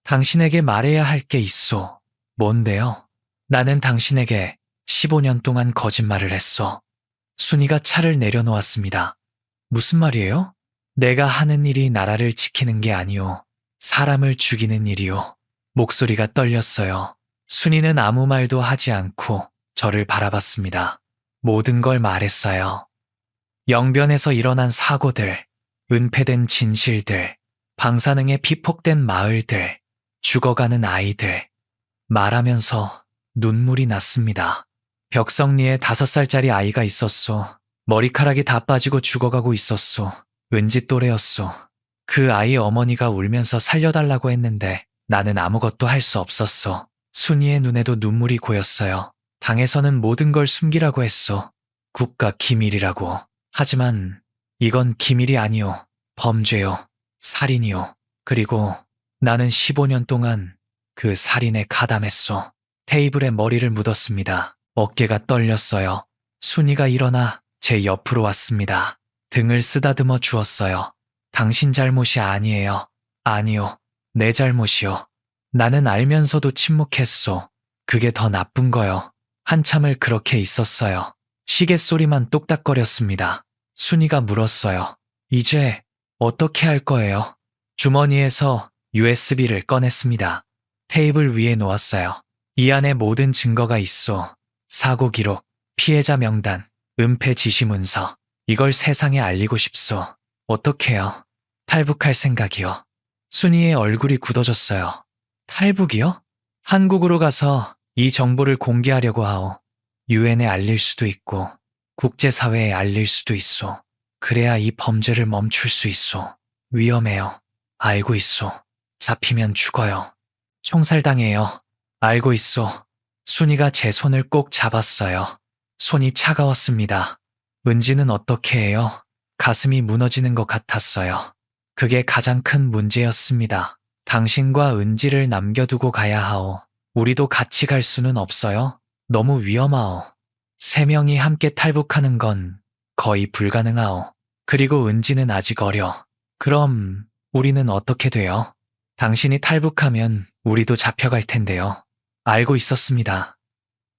당신에게 말해야 할 게 있소. 뭔데요? 나는 당신에게 15년 동안 거짓말을 했소. 순이가 차를 내려놓았습니다. 무슨 말이에요? 내가 하는 일이 나라를 지키는 게 아니오. 사람을 죽이는 일이오. 목소리가 떨렸어요. 순이는 아무 말도 하지 않고 저를 바라봤습니다. 모든 걸 말했어요. 영변에서 일어난 사고들, 은폐된 진실들, 방사능에 피폭된 마을들, 죽어가는 아이들. 말하면서 눈물이 났습니다. 벽성리에 5살짜리 아이가 있었소. 머리카락이 다 빠지고 죽어가고 있었소. 은지 또래였소. 그 아이 어머니가 울면서 살려달라고 했는데 나는 아무것도 할 수 없었소. 순이의 눈에도 눈물이 고였어요. 당에서는 모든 걸 숨기라고 했소. 국가 기밀이라고. 하지만 이건 기밀이 아니오. 범죄요. 살인이요. 그리고 나는 15년 동안 그 살인에 가담했소. 테이블에 머리를 묻었습니다. 어깨가 떨렸어요. 순이가 일어나 제 옆으로 왔습니다. 등을 쓰다듬어 주었어요. 당신 잘못이 아니에요. 아니요. 내 잘못이요. 나는 알면서도 침묵했소. 그게 더 나쁜 거요. 한참을 그렇게 있었어요. 시계 소리만 똑딱거렸습니다. 순이가 물었어요. 이제 어떻게 할 거예요? 주머니에서 USB를 꺼냈습니다. 테이블 위에 놓았어요. 이 안에 모든 증거가 있소. 사고 기록, 피해자 명단, 은폐 지시 문서. 이걸 세상에 알리고 싶소. 어떡해요? 탈북할 생각이요. 순이의 얼굴이 굳어졌어요. 탈북이요? 한국으로 가서 이 정보를 공개하려고 하오. 유엔에 알릴 수도 있고 국제사회에 알릴 수도 있소. 그래야 이 범죄를 멈출 수 있소. 위험해요. 알고 있소. 잡히면 죽어요. 총살당해요. 알고 있소. 순이가 제 손을 꼭 잡았어요. 손이 차가웠습니다. 은지는 어떻게 해요? 가슴이 무너지는 것 같았어요. 그게 가장 큰 문제였습니다. 당신과 은지를 남겨두고 가야 하오. 우리도 같이 갈 수는 없어요? 너무 위험하오. 세 명이 함께 탈북하는 건 거의 불가능하오. 그리고 은지는 아직 어려. 그럼 우리는 어떻게 돼요? 당신이 탈북하면 우리도 잡혀갈 텐데요. 알고 있었습니다.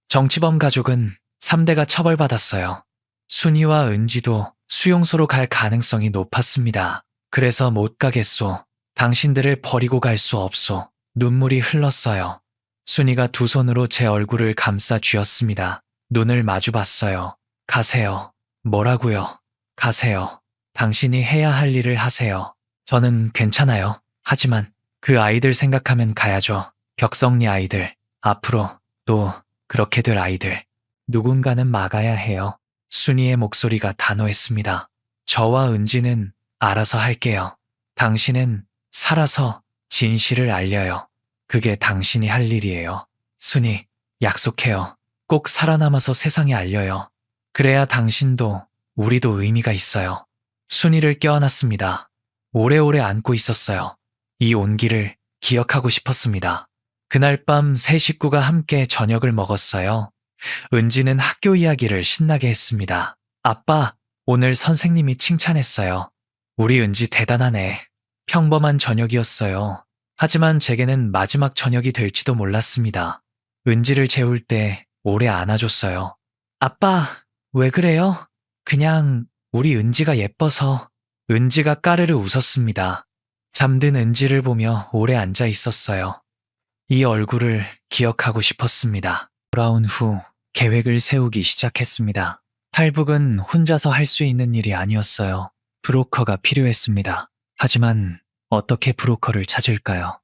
정치범 가족은 3대가 처벌받았어요. 순이와 은지도 수용소로 갈 가능성이 높았습니다. 그래서 못 가겠소. 당신들을 버리고 갈 수 없소. 눈물이 흘렀어요. 순이가 두 손으로 제 얼굴을 감싸 쥐었습니다. 눈을 마주 봤어요. 가세요. 뭐라고요? 가세요. 당신이 해야 할 일을 하세요. 저는 괜찮아요. 하지만 그 아이들 생각하면 가야죠. 벽성리 아이들. 앞으로 또 그렇게 될 아이들. 누군가는 막아야 해요. 순이의 목소리가 단호했습니다. 저와 은지는 알아서 할게요. 당신은 살아서 진실을 알려요. 그게 당신이 할 일이에요. 순이, 약속해요. 꼭 살아남아서 세상에 알려요. 그래야 당신도 우리도 의미가 있어요. 순이를 껴안았습니다. 오래오래 안고 있었어요. 이 온기를 기억하고 싶었습니다. 그날 밤 세 식구가 함께 저녁을 먹었어요. 은지는 학교 이야기를 신나게 했습니다. 아빠, 오늘 선생님이 칭찬했어요. 우리 은지 대단하네. 평범한 저녁이었어요. 하지만 제게는 마지막 저녁이 될지도 몰랐습니다. 은지를 재울 때 오래 안아줬어요. 아빠, 왜 그래요? 그냥 우리 은지가 예뻐서. 은지가 까르르 웃었습니다. 잠든 은지를 보며 오래 앉아 있었어요. 이 얼굴을 기억하고 싶었습니다. 돌아온 후 계획을 세우기 시작했습니다. 탈북은 혼자서 할 수 있는 일이 아니었어요. 브로커가 필요했습니다. 하지만 어떻게 브로커를 찾을까요?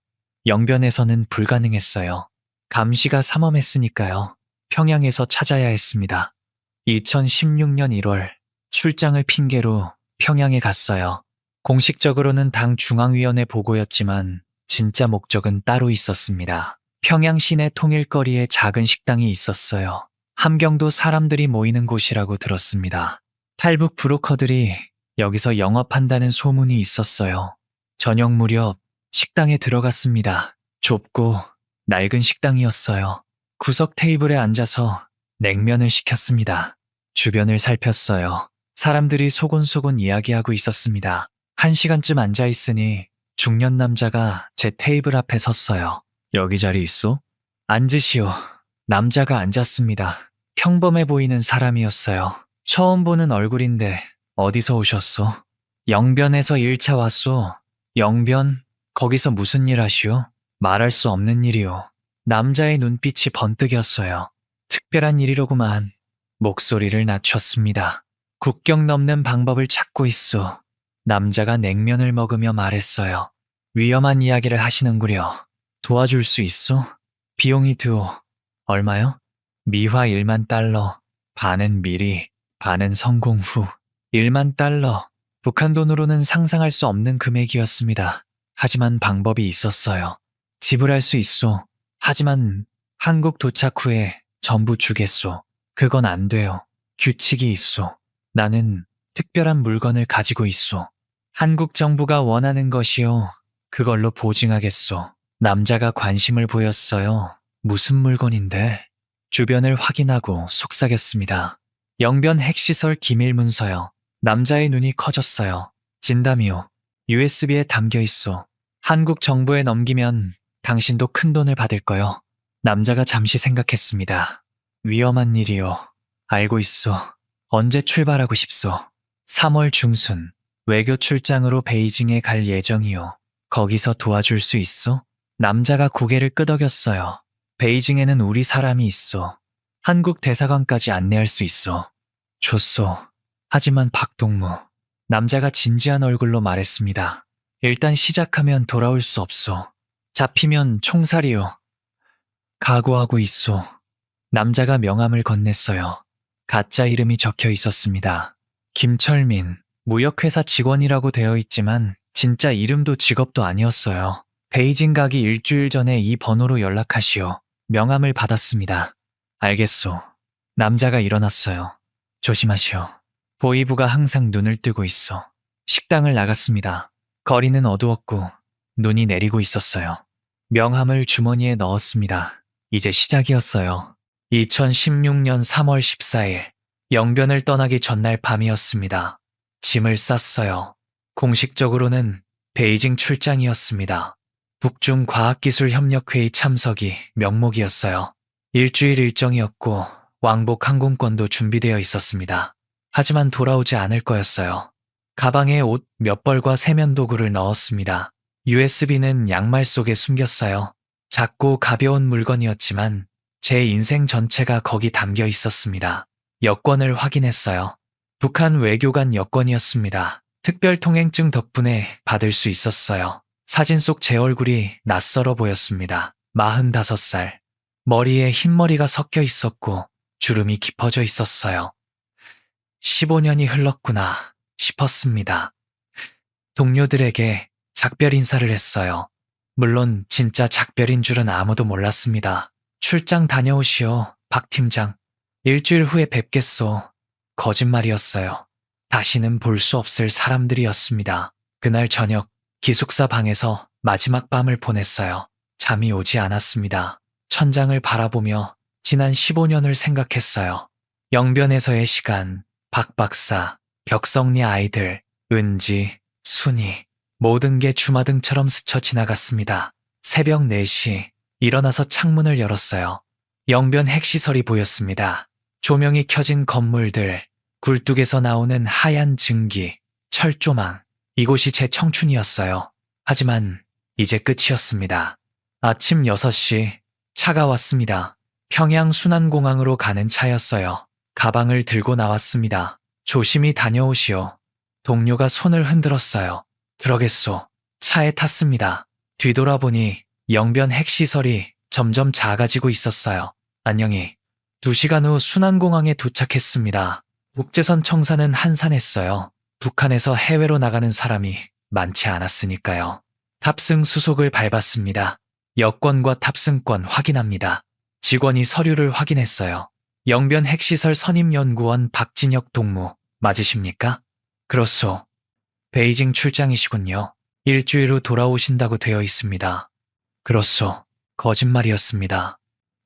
영변에서는 불가능했어요. 감시가 삼엄했으니까요. 평양에서 찾아야 했습니다. 2016년 1월 출장을 핑계로 평양에 갔어요. 공식적으로는 당 중앙위원회 보고였지만 진짜 목적은 따로 있었습니다. 평양 시내 통일거리에 작은 식당이 있었어요. 함경도 사람들이 모이는 곳이라고 들었습니다. 탈북 브로커들이 여기서 영업한다는 소문이 있었어요. 저녁 무렵 식당에 들어갔습니다. 좁고 낡은 식당이었어요. 구석 테이블에 앉아서 냉면을 시켰습니다. 주변을 살폈어요. 사람들이 소곤소곤 이야기하고 있었습니다. 1시간쯤 앉아있으니 중년 남자가 제 테이블 앞에 섰어요. 여기 자리 있어? 앉으시오. 남자가 앉았습니다. 평범해 보이는 사람이었어요. 처음 보는 얼굴인데 어디서 오셨소? 영변에서 1차 왔소. 영변? 거기서 무슨 일 하시오? 말할 수 없는 일이오. 남자의 눈빛이 번뜩였어요. 특별한 일이로구만. 목소리를 낮췄습니다. 국경 넘는 방법을 찾고 있소. 남자가 냉면을 먹으며 말했어요. 위험한 이야기를 하시는구려. 도와줄 수 있소? 비용이 드오. 얼마요? 미화 1만 달러. 반은 미리, 반은 성공 후. 1만 달러. 북한 돈으로는 상상할 수 없는 금액이었습니다. 하지만 방법이 있었어요. 지불할 수 있소. 하지만 한국 도착 후에 전부 주겠소. 그건 안 돼요. 규칙이 있소. 나는 특별한 물건을 가지고 있소. 한국 정부가 원하는 것이요. 그걸로 보증하겠소. 남자가 관심을 보였어요. 무슨 물건인데? 주변을 확인하고 속삭였습니다. 영변 핵시설 기밀 문서요. 남자의 눈이 커졌어요. 진담이요. USB에 담겨 있어. 한국 정부에 넘기면 당신도 큰 돈을 받을 거요. 남자가 잠시 생각했습니다. 위험한 일이요. 알고 있어. 언제 출발하고 싶소? 3월 중순 외교 출장으로 베이징에 갈 예정이요. 거기서 도와줄 수 있어? 남자가 고개를 끄덕였어요. 베이징에는 우리 사람이 있어. 한국 대사관까지 안내할 수 있어. 좋소. 하지만 박동무. 남자가 진지한 얼굴로 말했습니다. 일단 시작하면 돌아올 수 없소. 잡히면 총살이요. 각오하고 있소. 남자가 명함을 건넸어요. 가짜 이름이 적혀 있었습니다. 김철민, 무역회사 직원이라고 되어 있지만 진짜 이름도 직업도 아니었어요. 베이징 가기 일주일 전에 이 번호로 연락하시오. 명함을 받았습니다. 알겠소. 남자가 일어났어요. 조심하시오. 보이부가 항상 눈을 뜨고 있어. 식당을 나갔습니다. 거리는 어두웠고 눈이 내리고 있었어요. 명함을 주머니에 넣었습니다. 이제 시작이었어요. 2016년 3월 14일 영변을 떠나기 전날 밤이었습니다. 짐을 쌌어요. 공식적으로는 베이징 출장이었습니다. 북중 과학기술협력회의 참석이 명목이었어요. 일주일 일정이었고 왕복 항공권도 준비되어 있었습니다. 하지만 돌아오지 않을 거였어요. 가방에 옷 몇 벌과 세면 도구를 넣었습니다. USB는 양말 속에 숨겼어요. 작고 가벼운 물건이었지만 제 인생 전체가 거기 담겨 있었습니다. 여권을 확인했어요. 북한 외교관 여권이었습니다. 특별통행증 덕분에 받을 수 있었어요. 사진 속 제 얼굴이 낯설어 보였습니다. 45살. 머리에 흰머리가 섞여 있었고 주름이 깊어져 있었어요. 15년이 흘렀구나 싶었습니다. 동료들에게 작별 인사를 했어요. 물론 진짜 작별인 줄은 아무도 몰랐습니다. 출장 다녀오시오, 박 팀장. 일주일 후에 뵙겠소. 거짓말이었어요. 다시는 볼 수 없을 사람들이었습니다. 그날 저녁 기숙사 방에서 마지막 밤을 보냈어요. 잠이 오지 않았습니다. 천장을 바라보며 지난 15년을 생각했어요. 영변에서의 시간, 박 박사, 벽성리 아이들, 은지, 순이, 모든 게 주마등처럼 스쳐 지나갔습니다. 새벽 4시, 일어나서 창문을 열었어요. 영변 핵시설이 보였습니다. 조명이 켜진 건물들, 굴뚝에서 나오는 하얀 증기, 철조망. 이곳이 제 청춘이었어요. 하지만 이제 끝이었습니다. 아침 6시, 차가 왔습니다. 평양 순안공항으로 가는 차였어요. 가방을 들고 나왔습니다. 조심히 다녀오시오. 동료가 손을 흔들었어요. 그러겠소. 차에 탔습니다. 뒤돌아보니 영변 핵시설이 점점 작아지고 있었어요. 안녕히. 2시간 후 순안공항에 도착했습니다. 국제선 청사는 한산했어요. 북한에서 해외로 나가는 사람이 많지 않았으니까요. 탑승 수속을 밟았습니다. 여권과 탑승권 확인합니다. 직원이 서류를 확인했어요. 영변 핵시설 선임연구원 박진혁 동무 맞으십니까? 그렇소. 베이징 출장이시군요. 일주일 후 돌아오신다고 되어 있습니다. 그렇소. 거짓말이었습니다.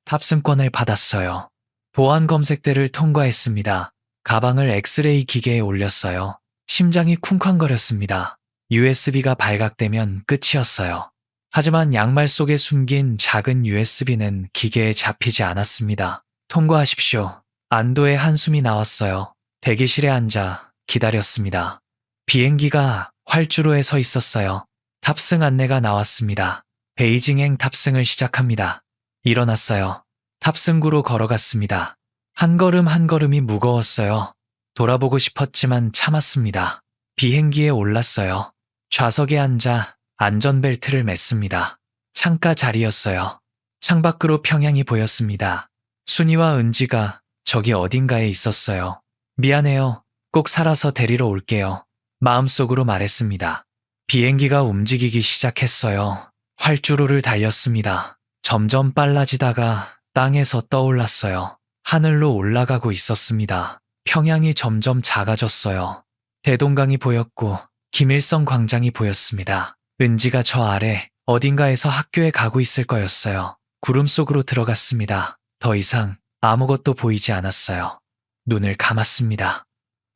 탑승권을 받았어요. 보안 검색대를 통과했습니다. 가방을 엑스레이 기계에 올렸어요. 심장이 쿵쾅거렸습니다. USB가 발각되면 끝이었어요. 하지만 양말 속에 숨긴 작은 USB는 기계에 잡히지 않았습니다. 통과하십시오. 안도의 한숨이 나왔어요. 대기실에 앉아 기다렸습니다. 비행기가 활주로에 서 있었어요. 탑승 안내가 나왔습니다. 베이징행 탑승을 시작합니다. 일어났어요. 탑승구로 걸어갔습니다. 한 걸음 한 걸음이 무거웠어요. 돌아보고 싶었지만 참았습니다. 비행기에 올랐어요. 좌석에 앉아 안전벨트를 맸습니다. 창가 자리였어요. 창밖으로 평양이 보였습니다. 순이와 은지가 저기 어딘가에 있었어요. 미안해요. 꼭 살아서 데리러 올게요. 마음속으로 말했습니다. 비행기가 움직이기 시작했어요. 활주로를 달렸습니다. 점점 빨라지다가 땅에서 떠올랐어요. 하늘로 올라가고 있었습니다. 평양이 점점 작아졌어요. 대동강이 보였고 김일성 광장이 보였습니다. 은지가 저 아래 어딘가에서 학교에 가고 있을 거였어요. 구름 속으로 들어갔습니다. 더 이상 아무것도 보이지 않았어요. 눈을 감았습니다.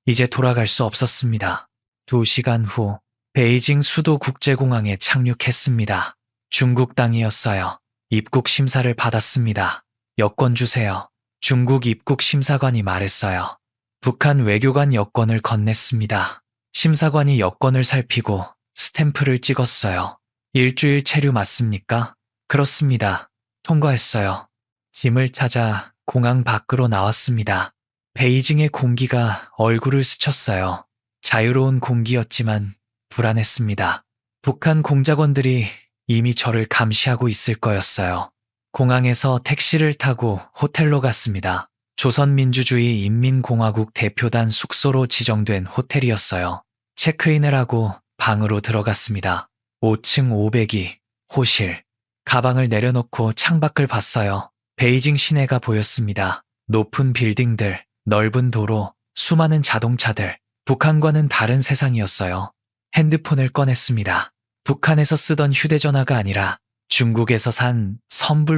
이제 돌아갈 수 없었습니다. 2시간 후 베이징 수도 국제공항에 착륙했습니다. 중국 땅이었어요. 입국 심사를 받았습니다. 여권 주세요. 중국 입국 심사관이 말했어요. 북한 외교관 여권을 건넸습니다. 심사관이 여권을 살피고 스탬프를 찍었어요. 일주일 체류 맞습니까? 그렇습니다. 통과했어요. 짐을 찾아 공항 밖으로 나왔습니다. 베이징의 공기가 얼굴을 스쳤어요. 자유로운 공기였지만 불안했습니다. 북한 공작원들이 이미 저를 감시하고 있을 거였어요. 공항에서 택시를 타고 호텔로 갔습니다. 조선민주주의 인민공화국 대표단 숙소로 지정된 호텔이었어요. 체크인을 하고 방으로 들어갔습니다. 5층 502, 호실. 가방을 내려놓고 창밖을 봤어요. 베이징 시내가 보였습니다. 높은 빌딩들, 넓은 도로, 수많은 자동차들. 북한과는 다른 세상이었어요. 핸드폰을 꺼냈습니다. 북한에서 쓰던 휴대전화가 아니라 중국에서 산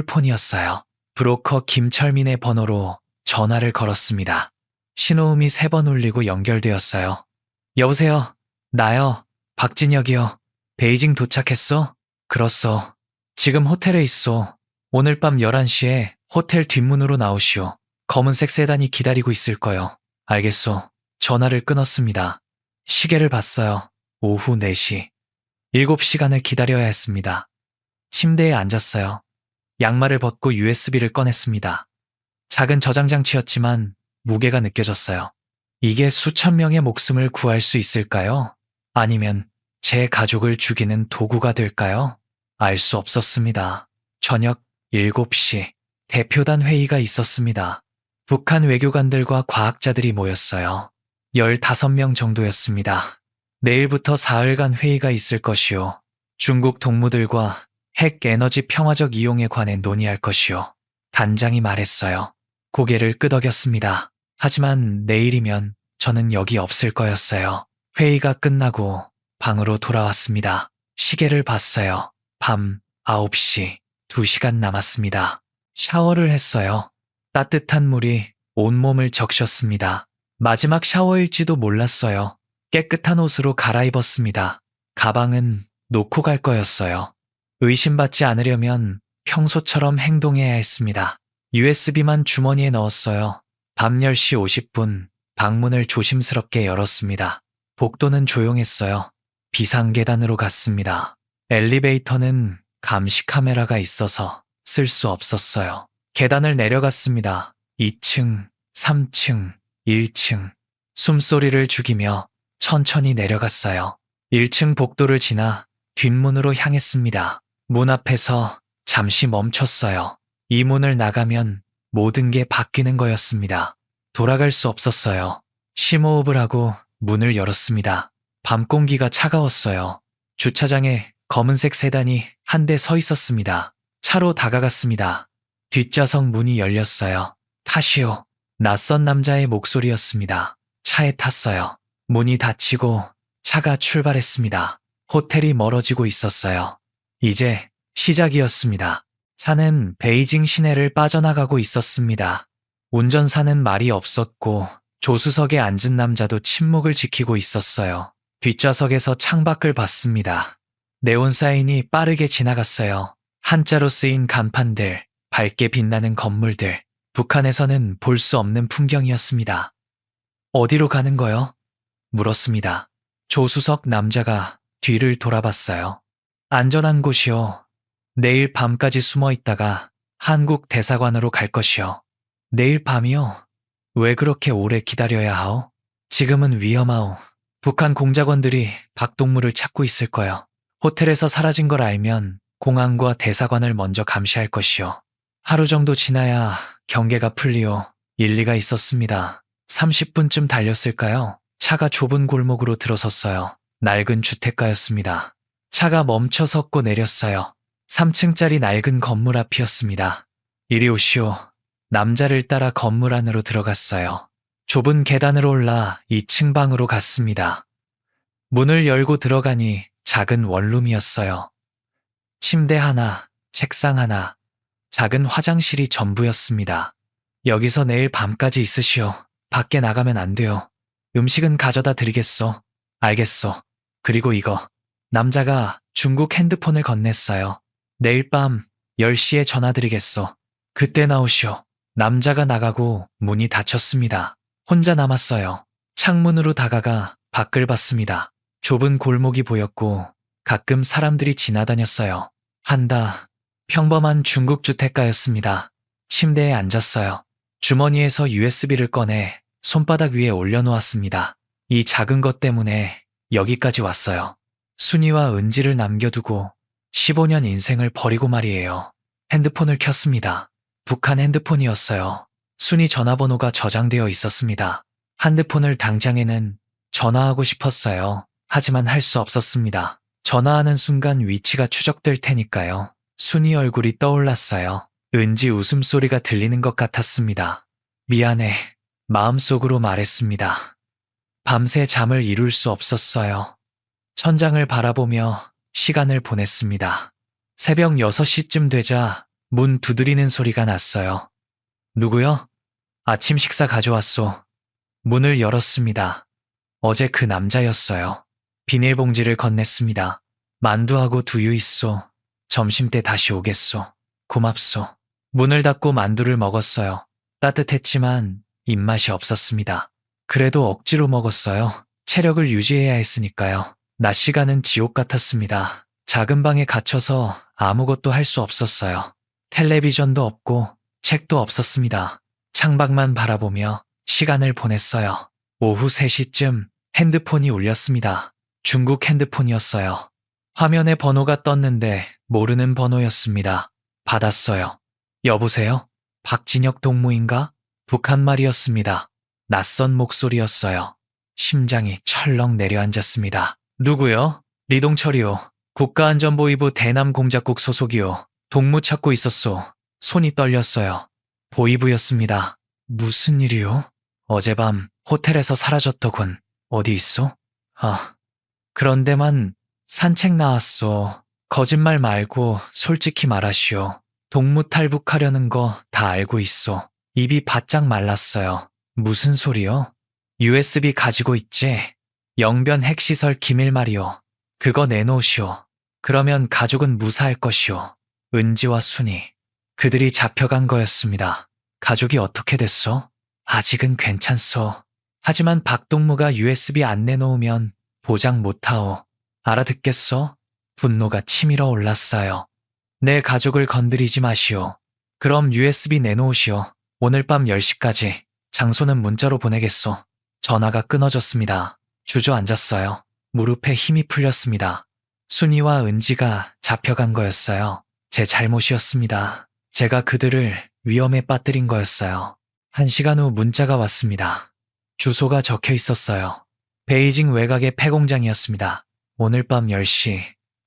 선불폰이었어요. 브로커 김철민의 번호로 전화를 걸었습니다. 신호음이 3번 울리고 연결되었어요. 여보세요? 나요. 박진혁이요. 베이징 도착했어? 그렇소. 지금 호텔에 있어. 오늘 밤 11시에 호텔 뒷문으로 나오시오. 검은색 세단이 기다리고 있을 거요. 알겠소. 전화를 끊었습니다. 시계를 봤어요. 오후 4시. 7시간을 기다려야 했습니다. 침대에 앉았어요. 양말을 벗고 USB를 꺼냈습니다. 작은 저장 장치였지만 무게가 느껴졌어요. 이게 수천 명의 목숨을 구할 수 있을까요? 아니면 제 가족을 죽이는 도구가 될까요? 알 수 없었습니다. 저녁 7시 대표단 회의가 있었습니다. 북한 외교관들과 과학자들이 모였어요. 15명 정도였습니다. 내일부터 사흘간 회의가 있을 것이요. 중국 동무들과 핵 에너지 평화적 이용에 관해 논의할 것이요. 단장이 말했어요. 고개를 끄덕였습니다. 하지만 내일이면 저는 여기 없을 거였어요. 회의가 끝나고 방으로 돌아왔습니다. 시계를 봤어요. 밤 9시, 2시간 남았습니다. 샤워를 했어요. 따뜻한 물이 온몸을 적셨습니다. 마지막 샤워일지도 몰랐어요. 깨끗한 옷으로 갈아입었습니다. 가방은 놓고 갈 거였어요. 의심받지 않으려면 평소처럼 행동해야 했습니다. USB만 주머니에 넣었어요. 밤 10시 50분 방문을 조심스럽게 열었습니다. 복도는 조용했어요. 비상계단으로 갔습니다. 엘리베이터는 감시 카메라가 있어서 쓸 수 없었어요. 계단을 내려갔습니다. 2층, 3층, 1층. 숨소리를 죽이며 천천히 내려갔어요. 1층 복도를 지나 뒷문으로 향했습니다. 문 앞에서 잠시 멈췄어요. 이 문을 나가면 모든 게 바뀌는 거였습니다. 돌아갈 수 없었어요. 심호흡을 하고 문을 열었습니다. 밤 공기가 차가웠어요. 주차장에 검은색 세단이 한 대 서 있었습니다. 차로 다가갔습니다. 뒷좌석 문이 열렸어요. 타시오. 낯선 남자의 목소리였습니다. 차에 탔어요. 문이 닫히고 차가 출발했습니다. 호텔이 멀어지고 있었어요. 이제 시작이었습니다. 차는 베이징 시내를 빠져나가고 있었습니다. 운전사는 말이 없었고 조수석에 앉은 남자도 침묵을 지키고 있었어요. 뒷좌석에서 창밖을 봤습니다. 네온 사인이 빠르게 지나갔어요. 한자로 쓰인 간판들, 밝게 빛나는 건물들. 북한에서는 볼 수 없는 풍경이었습니다. 어디로 가는 거요? 물었습니다. 조수석 남자가 뒤를 돌아봤어요. 안전한 곳이요. 내일 밤까지 숨어 있다가 한국 대사관으로 갈 것이요. 내일 밤이요? 왜 그렇게 오래 기다려야 하오? 지금은 위험하오. 북한 공작원들이 박동무를 찾고 있을 거요. 호텔에서 사라진 걸 알면 공항과 대사관을 먼저 감시할 것이요. 하루 정도 지나야 경계가 풀리오. 일리가 있었습니다. 30분쯤 달렸을까요? 차가 좁은 골목으로 들어섰어요. 낡은 주택가였습니다. 차가 멈춰 섰고 내렸어요. 3층짜리 낡은 건물 앞이었습니다. 이리 오시오. 남자를 따라 건물 안으로 들어갔어요. 좁은 계단으로 올라 2층 방으로 갔습니다. 문을 열고 들어가니 작은 원룸이었어요. 침대 하나, 책상 하나, 작은 화장실이 전부였습니다. 여기서 내일 밤까지 있으시오. 밖에 나가면 안 돼요. 음식은 가져다 드리겠소. 알겠소. 그리고 이거. 남자가 중국 핸드폰을 건넸어요. 내일 밤 10시에 전화드리겠소. 그때 나오시오. 남자가 나가고 문이 닫혔습니다. 혼자 남았어요. 창문으로 다가가 밖을 봤습니다. 좁은 골목이 보였고 가끔 사람들이 지나다녔어요. 한다. 평범한 중국 주택가였습니다. 침대에 앉았어요. 주머니에서 USB를 꺼내 손바닥 위에 올려놓았습니다. 이 작은 것 때문에 여기까지 왔어요. 순이와 은지를 남겨두고 15년 인생을 버리고 말이에요. 핸드폰을 켰습니다. 북한 핸드폰이었어요. 순이 전화번호가 저장되어 있었습니다. 핸드폰을 당장에는 전화하고 싶었어요. 하지만 할 수 없었습니다. 전화하는 순간 위치가 추적될 테니까요. 순이 얼굴이 떠올랐어요. 은지 웃음소리가 들리는 것 같았습니다. 미안해. 마음속으로 말했습니다. 밤새 잠을 이룰 수 없었어요. 천장을 바라보며 시간을 보냈습니다. 새벽 6시쯤 되자 문 두드리는 소리가 났어요. 누구요? 아침 식사 가져왔소. 문을 열었습니다. 어제 그 남자였어요. 비닐봉지를 건넸습니다. 만두하고 두유 있소. 점심때 다시 오겠소. 고맙소. 문을 닫고 만두를 먹었어요. 따뜻했지만 입맛이 없었습니다. 그래도 억지로 먹었어요. 체력을 유지해야 했으니까요. 낮 시간은 지옥 같았습니다. 작은 방에 갇혀서 아무것도 할 수 없었어요. 텔레비전도 없고 책도 없었습니다. 창밖만 바라보며 시간을 보냈어요. 오후 3시쯤 핸드폰이 울렸습니다. 중국 핸드폰이었어요. 화면에 번호가 떴는데 모르는 번호였습니다. 받았어요. 여보세요? 박진혁 동무인가? 북한말이었습니다. 낯선 목소리였어요. 심장이 철렁 내려앉았습니다. 누구요? 리동철이요. 국가안전보위부 대남공작국 소속이요. 동무 찾고 있었소. 손이 떨렸어요. 보위부였습니다. 무슨 일이요? 어젯밤 호텔에서 사라졌더군. 어디 있어? 아, 그런데만 산책 나왔소. 거짓말 말고 솔직히 말하시오. 동무 탈북하려는 거 다 알고 있소. 입이 바짝 말랐어요. 무슨 소리요? USB 가지고 있지? 영변 핵시설 기밀 말이오. 그거 내놓으시오. 그러면 가족은 무사할 것이오. 은지와 순이. 그들이 잡혀간 거였습니다. 가족이 어떻게 됐소? 아직은 괜찮소. 하지만 박동무가 USB 안 내놓으면 보장 못하오. 알아듣겠소? 분노가 치밀어 올랐어요. 내 가족을 건드리지 마시오. 그럼 USB 내놓으시오. 오늘 밤 10시까지. 장소는 문자로 보내겠소. 전화가 끊어졌습니다. 주저앉았어요. 무릎에 힘이 풀렸습니다. 순이와 은지가 잡혀간 거였어요. 제 잘못이었습니다. 제가 그들을 위험에 빠뜨린 거였어요. 1시간 후 문자가 왔습니다. 주소가 적혀 있었어요. 베이징 외곽의 폐공장이었습니다. 오늘 밤 10시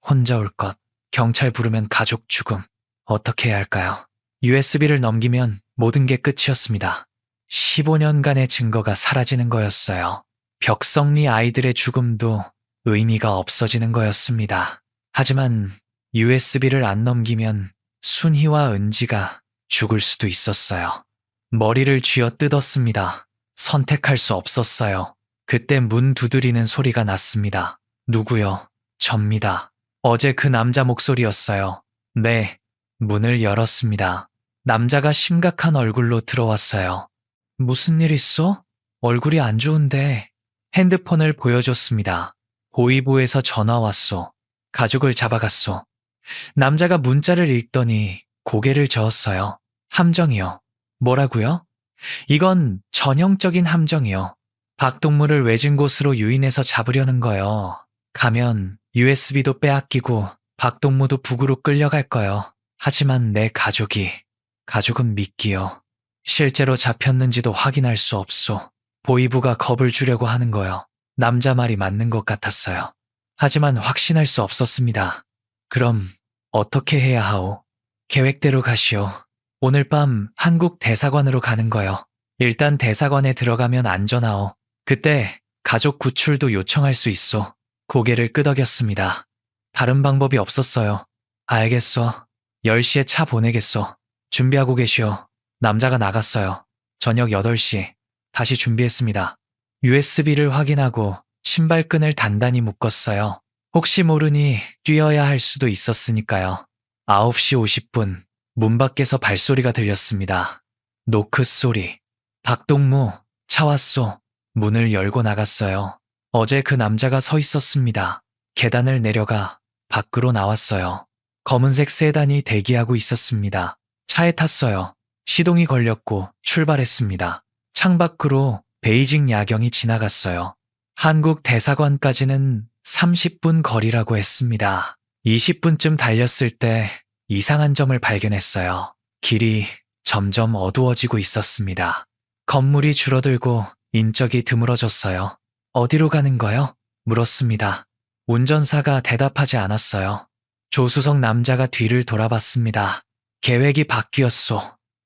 혼자 올 것. 경찰 부르면 가족 죽음. 어떻게 해야 할까요? USB를 넘기면 모든 게 끝이었습니다. 15년간의 증거가 사라지는 거였어요. 벽성리 아이들의 죽음도 의미가 없어지는 거였습니다. 하지만 USB를 안 넘기면 순희와 은지가 죽을 수도 있었어요. 머리를 쥐어 뜯었습니다. 선택할 수 없었어요. 그때 문 두드리는 소리가 났습니다. 누구요? 접니다. 어제 그 남자 목소리였어요. 네. 문을 열었습니다. 남자가 심각한 얼굴로 들어왔어요. 무슨 일 있어? 얼굴이 안 좋은데. 핸드폰을 보여줬습니다. 보위부에서 전화 왔소. 가족을 잡아갔소. 남자가 문자를 읽더니 고개를 저었어요. 함정이요. 뭐라고요? 이건 전형적인 함정이요. 박동무를 외진 곳으로 유인해서 잡으려는 거요. 가면 USB도 빼앗기고 박동무도 북으로 끌려갈 거요. 하지만 내 가족은 미끼요. 실제로 잡혔는지도 확인할 수 없소. 보위부가 겁을 주려고 하는 거요. 남자 말이 맞는 것 같았어요. 하지만 확신할 수 없었습니다. 그럼 어떻게 해야 하오? 계획대로 가시오. 오늘 밤 한국 대사관으로 가는 거요. 일단 대사관에 들어가면 안전하오. 그때 가족 구출도 요청할 수 있소. 고개를 끄덕였습니다. 다른 방법이 없었어요. 알겠어. 10시에 차 보내겠어. 준비하고 계시오. 남자가 나갔어요. 저녁 8시. 다시 준비했습니다. USB를 확인하고 신발끈을 단단히 묶었어요. 혹시 모르니 뛰어야 할 수도 있었으니까요. 9시 50분. 문 밖에서 발소리가 들렸습니다. 노크 소리. 박동무, 차 왔소. 문을 열고 나갔어요. 어제 그 남자가 서 있었습니다. 계단을 내려가 밖으로 나왔어요. 검은색 세단이 대기하고 있었습니다. 차에 탔어요. 시동이 걸렸고 출발했습니다. 창밖으로 베이징 야경이 지나갔어요. 한국 대사관까지는 30분 거리라고 했습니다. 20분쯤 달렸을 때 이상한 점을 발견했어요. 길이 점점 어두워지고 있었습니다. 건물이 줄어들고 인적이 드물어졌어요. 어디로 가는 거요? 물었습니다. 운전사가 대답하지 않았어요. 조수석 남자가 뒤를 돌아봤습니다. 계획이 바뀌었소.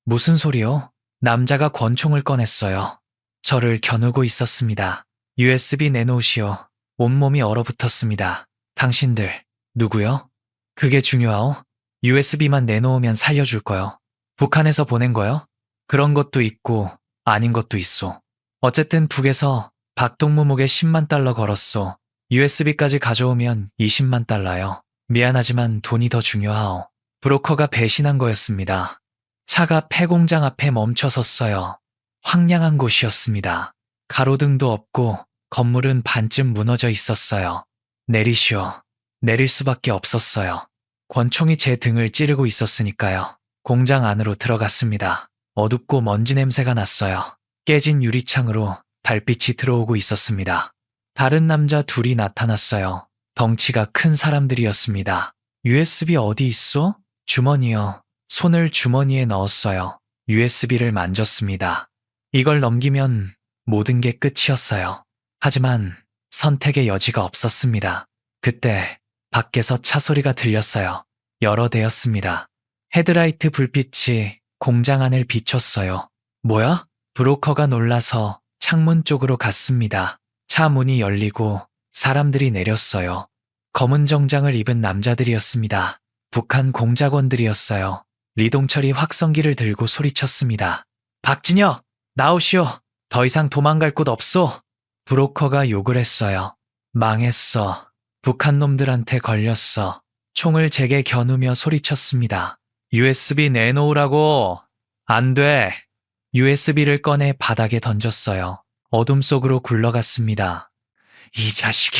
무슨 소리요? 남자가 권총을 꺼냈어요. 저를 겨누고 있었습니다. USB 내놓으시오. 온몸이 얼어붙었습니다. 당신들, 누구요? 그게 중요하오? USB만 내놓으면 살려줄 거요. 북한에서 보낸 거요? 그런 것도 있고 아닌 것도 있소. 어쨌든 북에서 박동무 목에 10만 달러 걸었소. USB까지 가져오면 20만 달러요. 미안하지만 돈이 더 중요하오. 브로커가 배신한 거였습니다. 차가 폐공장 앞에 멈춰 섰어요. 황량한 곳이었습니다. 가로등도 없고 건물은 반쯤 무너져 있었어요. 내리시오. 내릴 수밖에 없었어요. 권총이 제 등을 찌르고 있었으니까요. 공장 안으로 들어갔습니다. 어둡고 먼지 냄새가 났어요. 깨진 유리창으로 달빛이 들어오고 있었습니다. 다른 남자 둘이 나타났어요. 덩치가 큰 사람들이었습니다. USB 어디 있어? 주머니요. 손을 주머니에 넣었어요. USB를 만졌습니다. 이걸 넘기면 모든 게 끝이었어요. 하지만 선택의 여지가 없었습니다. 그때 밖에서 차 소리가 들렸어요. 여러 대였습니다. 헤드라이트 불빛이 공장 안을 비췄어요. 뭐야? 브로커가 놀라서 창문 쪽으로 갔습니다. 차 문이 열리고 사람들이 내렸어요. 검은 정장을 입은 남자들이었습니다. 북한 공작원들이었어요. 리동철이 확성기를 들고 소리쳤습니다. 박진혁, 나오시오. 더 이상 도망갈 곳 없소. 브로커가 욕을 했어요. 망했어. 북한 놈들한테 걸렸어. 총을 제게 겨누며 소리쳤습니다. USB 내놓으라고. 안 돼. USB를 꺼내 바닥에 던졌어요. 어둠 속으로 굴러갔습니다. 이 자식이.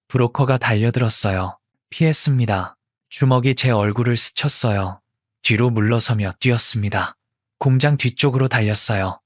브로커가 달려들었어요. 피했습니다. 주먹이 제 얼굴을 스쳤어요. 뒤로 물러서며 뛰었습니다. 공장 뒤쪽으로 달렸어요.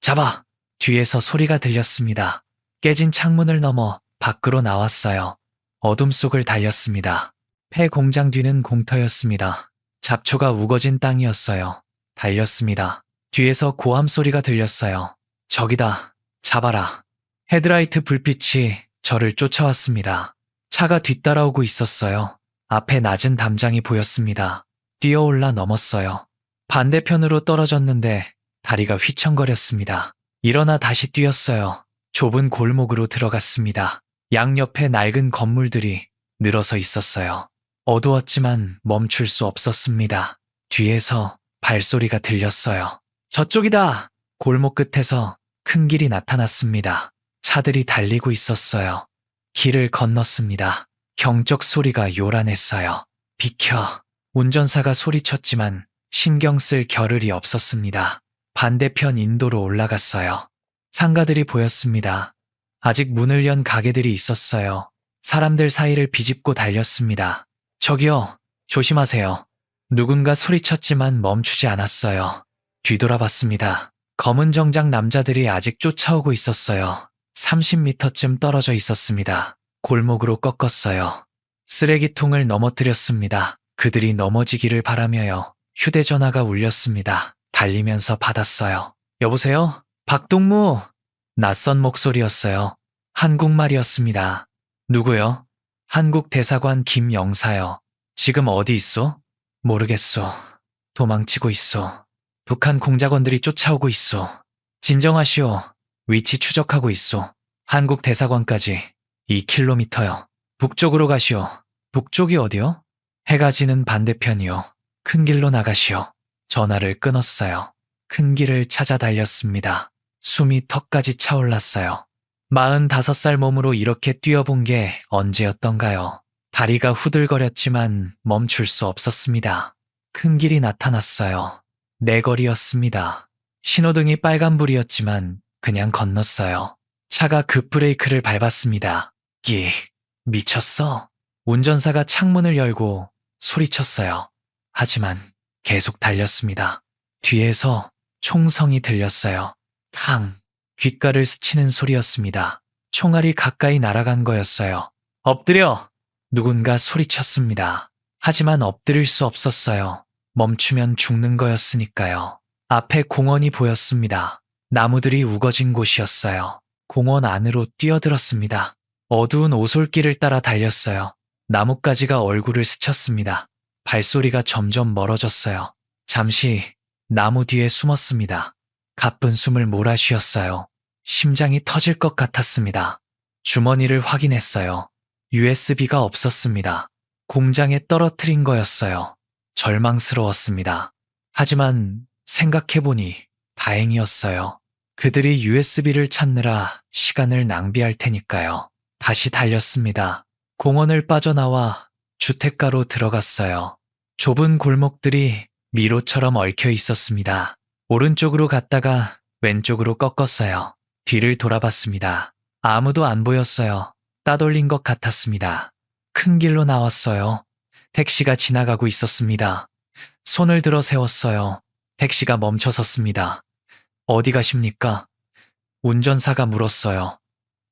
잡아! 뒤에서 소리가 들렸습니다. 깨진 창문을 넘어 밖으로 나왔어요. 어둠 속을 달렸습니다. 폐 공장 뒤는 공터였습니다. 잡초가 우거진 땅이었어요. 달렸습니다. 뒤에서 고함 소리가 들렸어요. 저기다. 잡아라. 헤드라이트 불빛이 저를 쫓아왔습니다. 차가 뒤따라오고 있었어요. 앞에 낮은 담장이 보였습니다. 뛰어올라 넘었어요. 반대편으로 떨어졌는데 다리가 휘청거렸습니다. 일어나 다시 뛰었어요. 좁은 골목으로 들어갔습니다. 양옆에 낡은 건물들이 늘어서 있었어요. 어두웠지만 멈출 수 없었습니다. 뒤에서 발소리가 들렸어요. 저쪽이다! 골목 끝에서 큰 길이 나타났습니다. 차들이 달리고 있었어요. 길을 건넜습니다. 경적 소리가 요란했어요. 비켜. 운전사가 소리쳤지만 신경 쓸 겨를이 없었습니다. 반대편 인도로 올라갔어요. 상가들이 보였습니다. 아직 문을 연 가게들이 있었어요. 사람들 사이를 비집고 달렸습니다. 저기요, 조심하세요. 누군가 소리쳤지만 멈추지 않았어요. 뒤돌아봤습니다. 검은 정장 남자들이 아직 쫓아오고 있었어요. 30m쯤 떨어져 있었습니다. 골목으로 꺾었어요. 쓰레기통을 넘어뜨렸습니다. 그들이 넘어지기를 바라며요. 휴대전화가 울렸습니다. 달리면서 받았어요. 여보세요? 박동무! 낯선 목소리였어요. 한국말이었습니다. 누구요? 한국 대사관 김영사요. 지금 어디 있어? 모르겠소. 도망치고 있어. 북한 공작원들이 쫓아오고 있어. 진정하시오. 위치 추적하고 있어. 한국 대사관까지 2km요. 북쪽으로 가시오. 북쪽이 어디요? 해가 지는 반대편이요. 큰 길로 나가시오. 전화를 끊었어요. 큰 길을 찾아 달렸습니다. 숨이 턱까지 차올랐어요. 45살 몸으로 이렇게 뛰어본 게 언제였던가요? 다리가 후들거렸지만 멈출 수 없었습니다. 큰 길이 나타났어요. 내 거리였습니다. 신호등이 빨간불이었지만 그냥 건넜어요. 차가 급브레이크를 밟았습니다. 미쳤어? 운전사가 창문을 열고 소리쳤어요. 하지만 계속 달렸습니다. 뒤에서 총성이 들렸어요. 탕! 귓가를 스치는 소리였습니다. 총알이 가까이 날아간 거였어요. 엎드려! 누군가 소리쳤습니다. 하지만 엎드릴 수 없었어요. 멈추면 죽는 거였으니까요. 앞에 공원이 보였습니다. 나무들이 우거진 곳이었어요. 공원 안으로 뛰어들었습니다. 어두운 오솔길을 따라 달렸어요. 나뭇가지가 얼굴을 스쳤습니다. 발소리가 점점 멀어졌어요. 잠시 나무 뒤에 숨었습니다. 가쁜 숨을 몰아쉬었어요. 심장이 터질 것 같았습니다. 주머니를 확인했어요. USB가 없었습니다. 공장에 떨어뜨린 거였어요. 절망스러웠습니다. 하지만 생각해보니 다행이었어요. 그들이 USB를 찾느라 시간을 낭비할 테니까요. 다시 달렸습니다. 공원을 빠져나와 주택가로 들어갔어요. 좁은 골목들이 미로처럼 얽혀 있었습니다. 오른쪽으로 갔다가 왼쪽으로 꺾었어요. 뒤를 돌아봤습니다. 아무도 안 보였어요. 따돌린 것 같았습니다. 큰 길로 나왔어요. 택시가 지나가고 있었습니다. 손을 들어 세웠어요. 택시가 멈춰 섰습니다. 어디 가십니까? 운전사가 물었어요.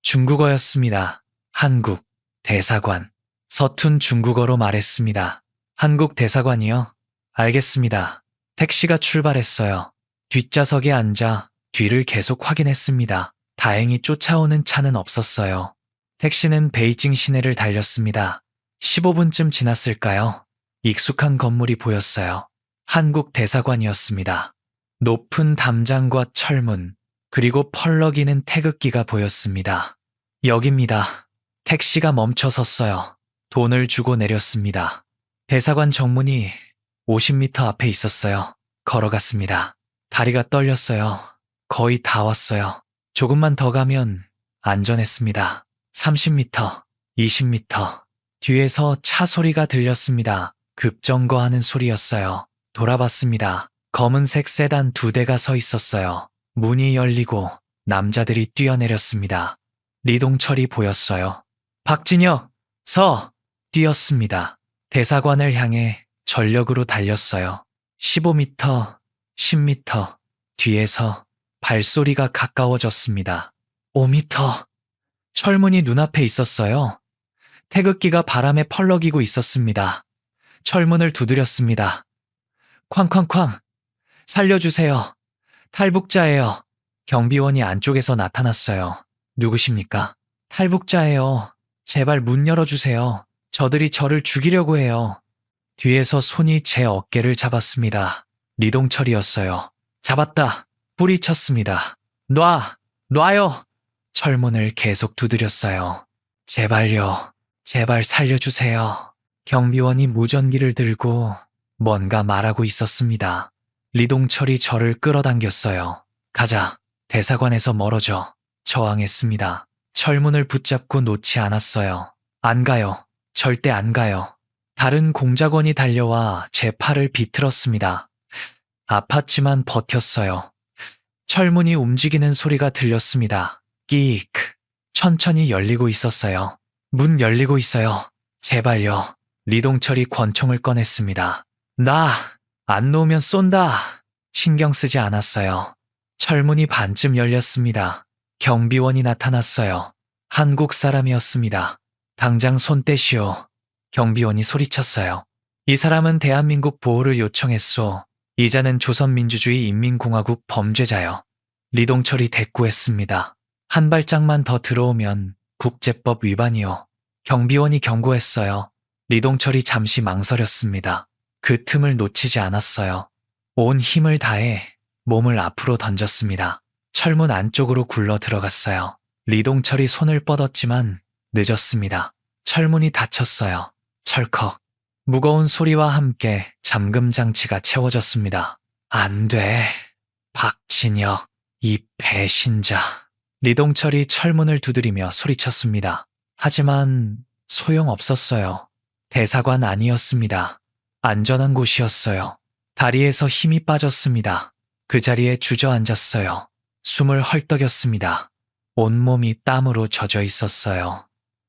중국어였습니다. 한국 대사관. 서툰 중국어로 말했습니다. 한국 대사관이요? 알겠습니다. 택시가 출발했어요. 뒷좌석에 앉아 뒤를 계속 확인했습니다. 다행히 쫓아오는 차는 없었어요. 택시는 베이징 시내를 달렸습니다. 15분쯤 지났을까요? 익숙한 건물이 보였어요. 한국 대사관이었습니다. 높은 담장과 철문, 그리고 펄럭이는 태극기가 보였습니다. 여깁니다. 택시가 멈춰 섰어요. 돈을 주고 내렸습니다. 대사관 정문이 50m 앞에 있었어요. 걸어갔습니다. 다리가 떨렸어요. 거의 다 왔어요. 조금만 더 가면 안전했습니다. 30m, 20m. 뒤에서 차 소리가 들렸습니다. 급정거하는 소리였어요. 돌아봤습니다. 검은색 세단 2대가 서 있었어요. 문이 열리고 남자들이 뛰어내렸습니다. 리동철이 보였어요. 박진혁, 뛰었습니다. 대사관을 향해 전력으로 달렸어요. 15m, 10m. 뒤에서 발소리가 가까워졌습니다. 5m. 철문이 눈앞에 있었어요. 태극기가 바람에 펄럭이고 있었습니다. 철문을 두드렸습니다. 쾅쾅쾅. 살려주세요. 탈북자예요. 경비원이 안쪽에서 나타났어요. 누구십니까? 탈북자예요. 제발 문 열어주세요. 저들이 저를 죽이려고 해요. 뒤에서 손이 제 어깨를 잡았습니다. 리동철이었어요. 잡았다. 뿌리쳤습니다. 놔요. 철문을 계속 두드렸어요. 제발요. 제발 살려주세요. 경비원이 무전기를 들고 뭔가 말하고 있었습니다. 리동철이 저를 끌어당겼어요. 가자. 대사관에서 멀어져. 저항했습니다. 철문을 붙잡고 놓지 않았어요. 안 가요. 절대 안 가요. 다른 공작원이 달려와 제 팔을 비틀었습니다. 아팠지만 버텼어요. 철문이 움직이는 소리가 들렸습니다. 끼익. 천천히 열리고 있었어요. 문 열리고 있어요. 제발요. 리동철이 권총을 꺼냈습니다. 안 놓으면 쏜다. 신경 쓰지 않았어요. 철문이 반쯤 열렸습니다. 경비원이 나타났어요. 한국 사람이었습니다. 당장 손 떼시오. 경비원이 소리쳤어요. 이 사람은 대한민국 보호를 요청했소. 이자는 조선민주주의 인민공화국 범죄자요. 리동철이 대꾸했습니다. 한 발짝만 더 들어오면 국제법 위반이요. 경비원이 경고했어요. 리동철이 잠시 망설였습니다. 그 틈을 놓치지 않았어요. 온 힘을 다해 몸을 앞으로 던졌습니다. 철문 안쪽으로 굴러 들어갔어요. 리동철이 손을 뻗었지만 늦었습니다. 철문이 닫혔어요. 철컥. 무거운 소리와 함께 잠금 장치가 채워졌습니다. 안 돼. 박진혁, 이 배신자. 리동철이 철문을 두드리며 소리쳤습니다. 하지만 소용없었어요. 대사관 아니었습니다. 안전한 곳이었어요. 다리에서 힘이 빠졌습니다. 그 자리에 주저앉았어요. 숨을 헐떡였습니다. 온몸이 땀으로 젖어 있었어요.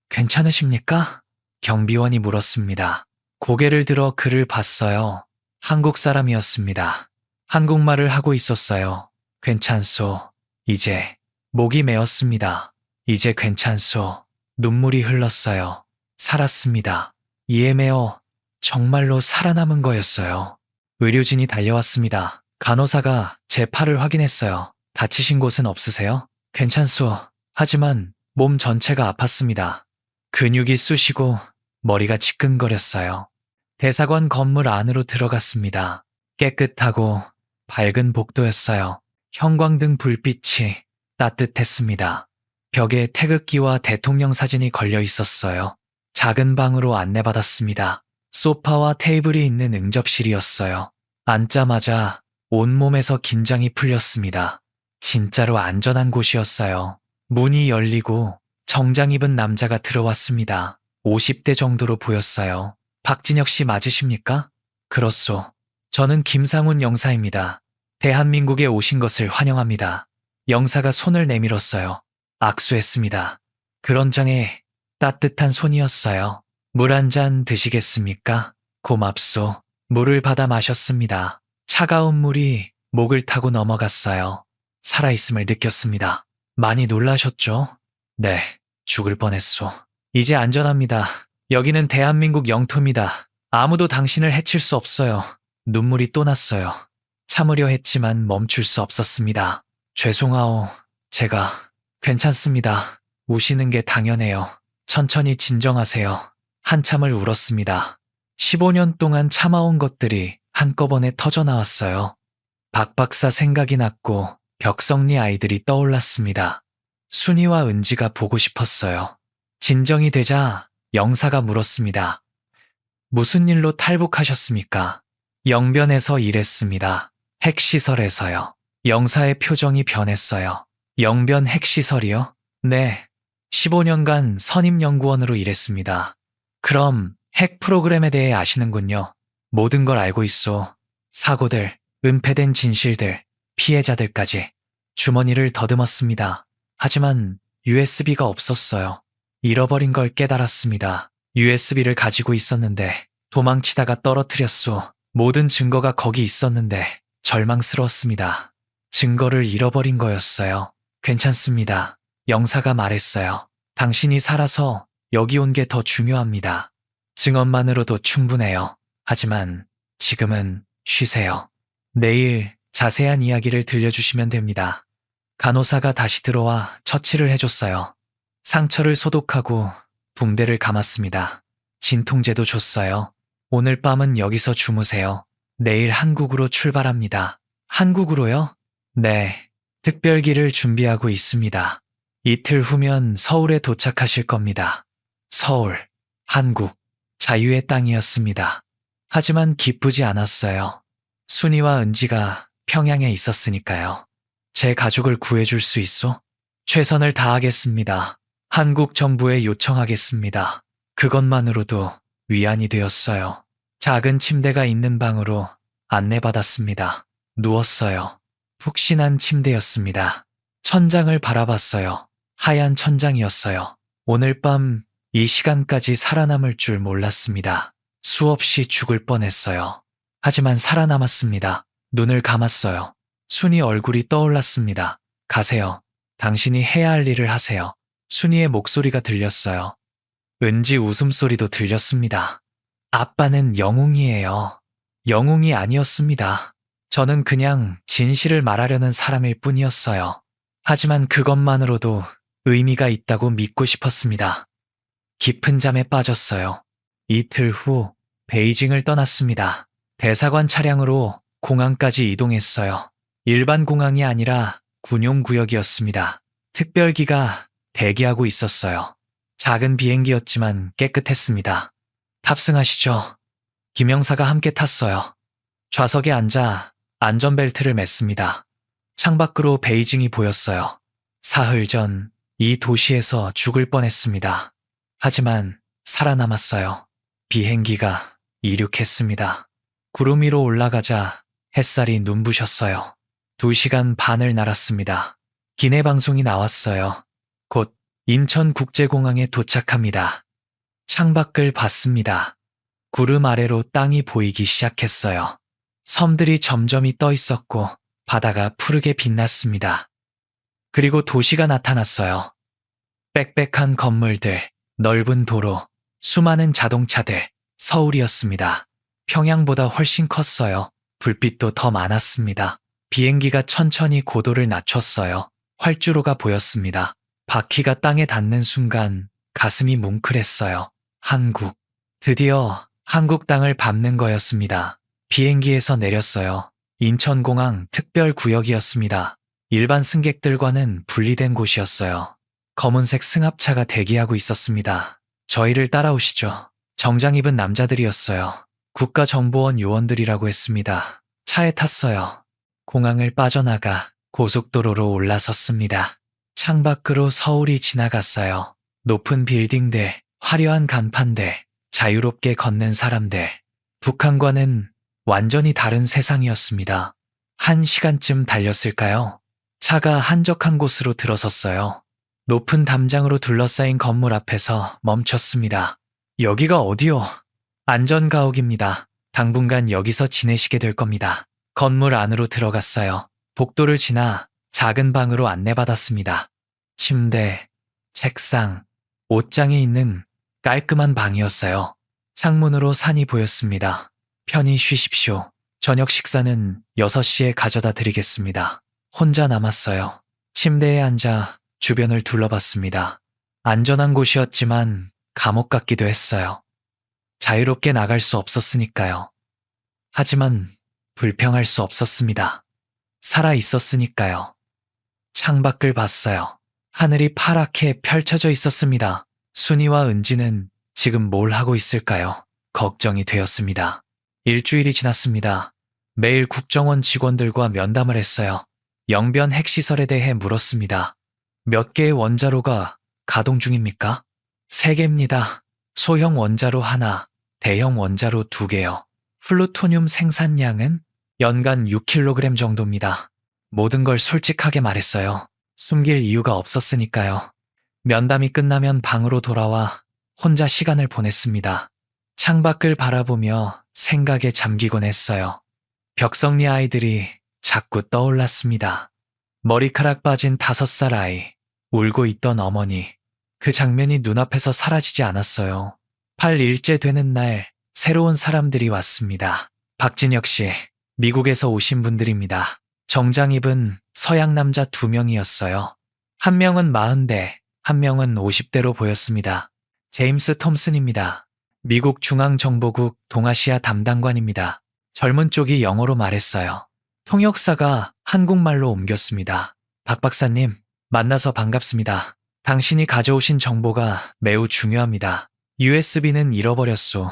괜찮으십니까? 경비원이 물었습니다. 고개를 들어 그를 봤어요. 한국 사람이었습니다. 한국말을 하고 있었어요. 괜찮소. 이제 목이 메었습니다. 이제 괜찮소. 눈물이 흘렀어요. 살았습니다. 이에 메어 정말로 살아남은 거였어요. 의료진이 달려왔습니다. 간호사가 제 팔을 확인했어요. 다치신 곳은 없으세요? 괜찮소. 하지만 몸 전체가 아팠습니다. 근육이 쑤시고 머리가 지끈거렸어요. 대사관 건물 안으로 들어갔습니다. 깨끗하고 밝은 복도였어요. 형광등 불빛이 따뜻했습니다. 벽에 태극기와 대통령 사진이 걸려 있었어요. 작은 방으로 안내받았습니다. 소파와 테이블이 있는 응접실이었어요. 앉자마자 온몸에서 긴장이 풀렸습니다. 진짜로 안전한 곳이었어요. 문이 열리고 정장 입은 남자가 들어왔습니다. 50대 정도로 보였어요. 박진혁 씨 맞으십니까? 그렇소. 저는 김상훈 영사입니다. 대한민국에 오신 것을 환영합니다. 영사가 손을 내밀었어요. 악수했습니다. 그런 장에 따뜻한 손이었어요. 물 한 잔 드시겠습니까? 고맙소. 물을 받아 마셨습니다. 차가운 물이 목을 타고 넘어갔어요. 살아있음을 느꼈습니다. 많이 놀라셨죠? 네, 죽을 뻔했소. 이제 안전합니다. 여기는 대한민국 영토입니다. 아무도 당신을 해칠 수 없어요. 눈물이 또 났어요. 참으려 했지만 멈출 수 없었습니다. 죄송하오. 제가 괜찮습니다. 우시는 게 당연해요. 천천히 진정하세요. 한참을 울었습니다. 15년 동안 참아온 것들이 한꺼번에 터져나왔어요. 박 박사 생각이 났고 벽성리 아이들이 떠올랐습니다. 순이와 은지가 보고 싶었어요. 진정이 되자 영사가 물었습니다. 무슨 일로 탈북하셨습니까? 영변에서 일했습니다. 핵시설에서요. 영사의 표정이 변했어요. 영변 핵시설이요? 네. 15년간 선임연구원으로 일했습니다. 그럼 핵 프로그램에 대해 아시는군요. 모든 걸 알고 있어. 사고들, 은폐된 진실들, 피해자들까지. 주머니를 더듬었습니다. 하지만 USB가 없었어요. 잃어버린 걸 깨달았습니다. USB를 가지고 있었는데 도망치다가 떨어뜨렸소. 모든 증거가 거기 있었는데 절망스러웠습니다. 증거를 잃어버린 거였어요. 괜찮습니다. 영사가 말했어요. 당신이 살아서 여기 온 게 더 중요합니다. 증언만으로도 충분해요. 하지만 지금은 쉬세요. 내일 자세한 이야기를 들려주시면 됩니다. 간호사가 다시 들어와 처치를 해줬어요. 상처를 소독하고 붕대를 감았습니다. 진통제도 줬어요. 오늘 밤은 여기서 주무세요. 내일 한국으로 출발합니다. 한국으로요? 네. 특별기를 준비하고 있습니다. 이틀 후면 서울에 도착하실 겁니다. 서울, 한국, 자유의 땅이었습니다. 하지만 기쁘지 않았어요. 순이와 은지가 평양에 있었으니까요. 제 가족을 구해줄 수 있소? 최선을 다하겠습니다. 한국 정부에 요청하겠습니다. 그것만으로도 위안이 되었어요. 작은 침대가 있는 방으로 안내받았습니다. 누웠어요. 푹신한 침대였습니다. 천장을 바라봤어요. 하얀 천장이었어요. 오늘 밤 이 시간까지 살아남을 줄 몰랐습니다. 수없이 죽을 뻔했어요. 하지만 살아남았습니다. 눈을 감았어요. 순이 얼굴이 떠올랐습니다. 가세요. 당신이 해야 할 일을 하세요. 순이의 목소리가 들렸어요. 은지 웃음소리도 들렸습니다. 아빠는 영웅이에요. 영웅이 아니었습니다. 저는 그냥 진실을 말하려는 사람일 뿐이었어요. 하지만 그것만으로도 의미가 있다고 믿고 싶었습니다. 깊은 잠에 빠졌어요. 이틀 후 베이징을 떠났습니다. 대사관 차량으로 공항까지 이동했어요. 일반 공항이 아니라 군용구역이었습니다. 특별기가 대기하고 있었어요. 작은 비행기였지만 깨끗했습니다. 탑승하시죠. 김영사가 함께 탔어요. 좌석에 앉아 안전벨트를 맸습니다. 창밖으로 베이징이 보였어요. 사흘 전 이 도시에서 죽을 뻔했습니다. 하지만 살아남았어요. 비행기가 이륙했습니다. 구름 위로 올라가자 햇살이 눈부셨어요. 2시간 반을 날았습니다. 기내 방송이 나왔어요. 곧 인천국제공항에 도착합니다. 창밖을 봤습니다. 구름 아래로 땅이 보이기 시작했어요. 섬들이 점점이 떠 있었고 바다가 푸르게 빛났습니다. 그리고 도시가 나타났어요. 빽빽한 건물들, 넓은 도로, 수많은 자동차들, 서울이었습니다. 평양보다 훨씬 컸어요. 불빛도 더 많았습니다. 비행기가 천천히 고도를 낮췄어요. 활주로가 보였습니다. 바퀴가 땅에 닿는 순간 가슴이 뭉클했어요. 한국. 드디어 한국 땅을 밟는 거였습니다. 비행기에서 내렸어요. 인천공항 특별구역이었습니다. 일반 승객들과는 분리된 곳이었어요. 검은색 승합차가 대기하고 있었습니다. 저희를 따라오시죠. 정장 입은 남자들이었어요. 국가정보원 요원들이라고 했습니다. 차에 탔어요. 공항을 빠져나가 고속도로로 올라섰습니다. 창밖으로 서울이 지나갔어요. 높은 빌딩들, 화려한 간판들, 자유롭게 걷는 사람들. 북한과는 완전히 다른 세상이었습니다. 1시간쯤 달렸을까요? 차가 한적한 곳으로 들어섰어요. 높은 담장으로 둘러싸인 건물 앞에서 멈췄습니다. 여기가 어디요? 안전가옥입니다. 당분간 여기서 지내시게 될 겁니다. 건물 안으로 들어갔어요. 복도를 지나 작은 방으로 안내받았습니다. 침대, 책상, 옷장이 있는 깔끔한 방이었어요. 창문으로 산이 보였습니다. 편히 쉬십시오. 저녁 식사는 6시에 가져다 드리겠습니다. 혼자 남았어요. 침대에 앉아 주변을 둘러봤습니다. 안전한 곳이었지만 감옥 같기도 했어요. 자유롭게 나갈 수 없었으니까요. 하지만 불평할 수 없었습니다. 살아 있었으니까요. 창밖을 봤어요. 하늘이 파랗게 펼쳐져 있었습니다. 순이와 은지는 지금 뭘 하고 있을까요? 걱정이 되었습니다. 일주일이 지났습니다. 매일 국정원 직원들과 면담을 했어요. 영변 핵시설에 대해 물었습니다. 몇 개의 원자로가 가동 중입니까? 3개입니다. 소형 원자로 하나, 대형 원자로 2개요. 플루토늄 생산량은 연간 6kg 정도입니다. 모든 걸 솔직하게 말했어요. 숨길 이유가 없었으니까요. 면담이 끝나면 방으로 돌아와 혼자 시간을 보냈습니다. 창밖을 바라보며 생각에 잠기곤 했어요. 벽성리 아이들이 자꾸 떠올랐습니다. 머리카락 빠진 5살 아이, 울고 있던 어머니. 그 장면이 눈앞에서 사라지지 않았어요. 8일째 되는 날 새로운 사람들이 왔습니다. 박진혁 씨, 미국에서 오신 분들입니다. 정장 입은 서양 남자 2명이었어요. 한 명은 40대, 한 명은 50대로 보였습니다. 제임스 톰슨입니다. 미국 중앙정보국 동아시아 담당관입니다. 젊은 쪽이 영어로 말했어요. 통역사가 한국말로 옮겼습니다. 박 박사님, 만나서 반갑습니다. 당신이 가져오신 정보가 매우 중요합니다. USB는 잃어버렸소.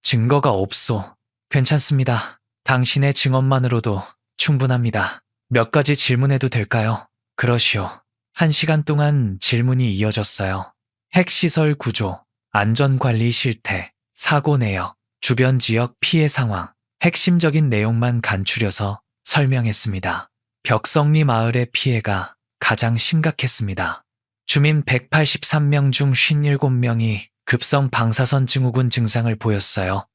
증거가 없소. 괜찮습니다. 당신의 증언만으로도 충분합니다. 몇 가지 질문해도 될까요? 그러시오. 1시간 동안 질문이 이어졌어요. 핵시설 구조, 안전관리 실태, 사고 내역, 주변 지역 피해 상황, 핵심적인 내용만 간추려서 설명했습니다. 벽성리 마을의 피해가 가장 심각했습니다. 주민 183명 중 57명이 급성 방사선 증후군 증상을 보였어요.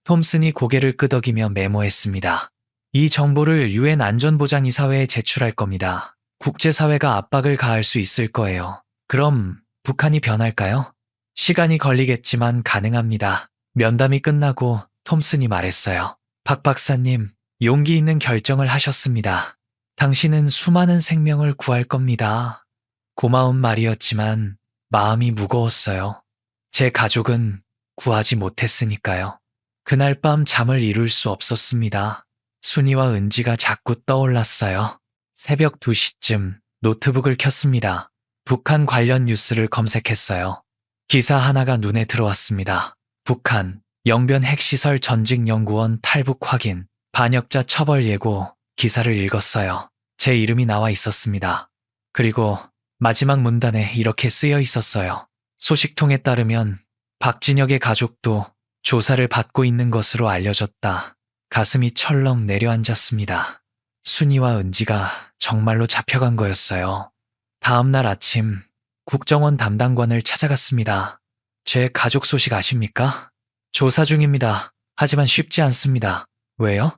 톰슨이 고개를 끄덕이며 메모했습니다. 이 정보를 유엔 안전보장이사회에 제출할 겁니다. 국제사회가 압박을 가할 수 있을 거예요. 그럼 북한이 변할까요? 시간이 걸리겠지만 가능합니다. 면담이 끝나고 톰슨이 말했어요. 박 박사님, 용기 있는 결정을 하셨습니다. 당신은 수많은 생명을 구할 겁니다. 고마운 말이었지만 마음이 무거웠어요. 제 가족은 구하지 못했으니까요. 그날 밤 잠을 이룰 수 없었습니다. 순이와 은지가 자꾸 떠올랐어요. 새벽 2시쯤 노트북을 켰습니다. 북한 관련 뉴스를 검색했어요. 기사 하나가 눈에 들어왔습니다. 북한, 영변 핵시설 전직연구원 탈북 확인, 반역자 처벌 예고 기사를 읽었어요. 제 이름이 나와 있었습니다. 그리고 마지막 문단에 이렇게 쓰여 있었어요. 소식통에 따르면 박진혁의 가족도 조사를 받고 있는 것으로 알려졌다. 가슴이 철렁 내려앉았습니다. 순이와 은지가 정말로 잡혀간 거였어요. 다음 날 아침 국정원 담당관을 찾아갔습니다. 제 가족 소식 아십니까? 조사 중입니다. 하지만 쉽지 않습니다. 왜요?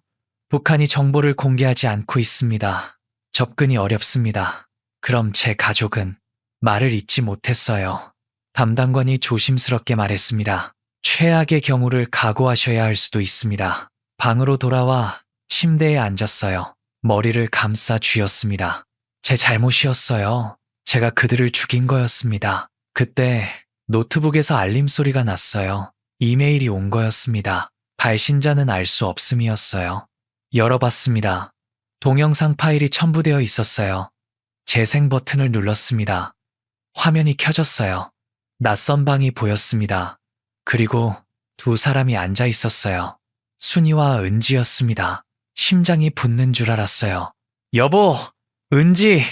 북한이 정보를 공개하지 않고 있습니다. 접근이 어렵습니다. 그럼 제 가족은? 말을 잇지 못했어요. 담당관이 조심스럽게 말했습니다. 최악의 경우를 각오하셔야 할 수도 있습니다. 방으로 돌아와 침대에 앉았어요. 머리를 감싸 쥐었습니다. 제 잘못이었어요. 제가 그들을 죽인 거였습니다. 그때 노트북에서 알림 소리가 났어요. 이메일이 온 거였습니다. 발신자는 알 수 없음이었어요. 열어봤습니다. 동영상 파일이 첨부되어 있었어요. 재생 버튼을 눌렀습니다. 화면이 켜졌어요. 낯선 방이 보였습니다. 그리고 두 사람이 앉아 있었어요. 순이와 은지였습니다. 심장이 붙는 줄 알았어요. 여보! 은지!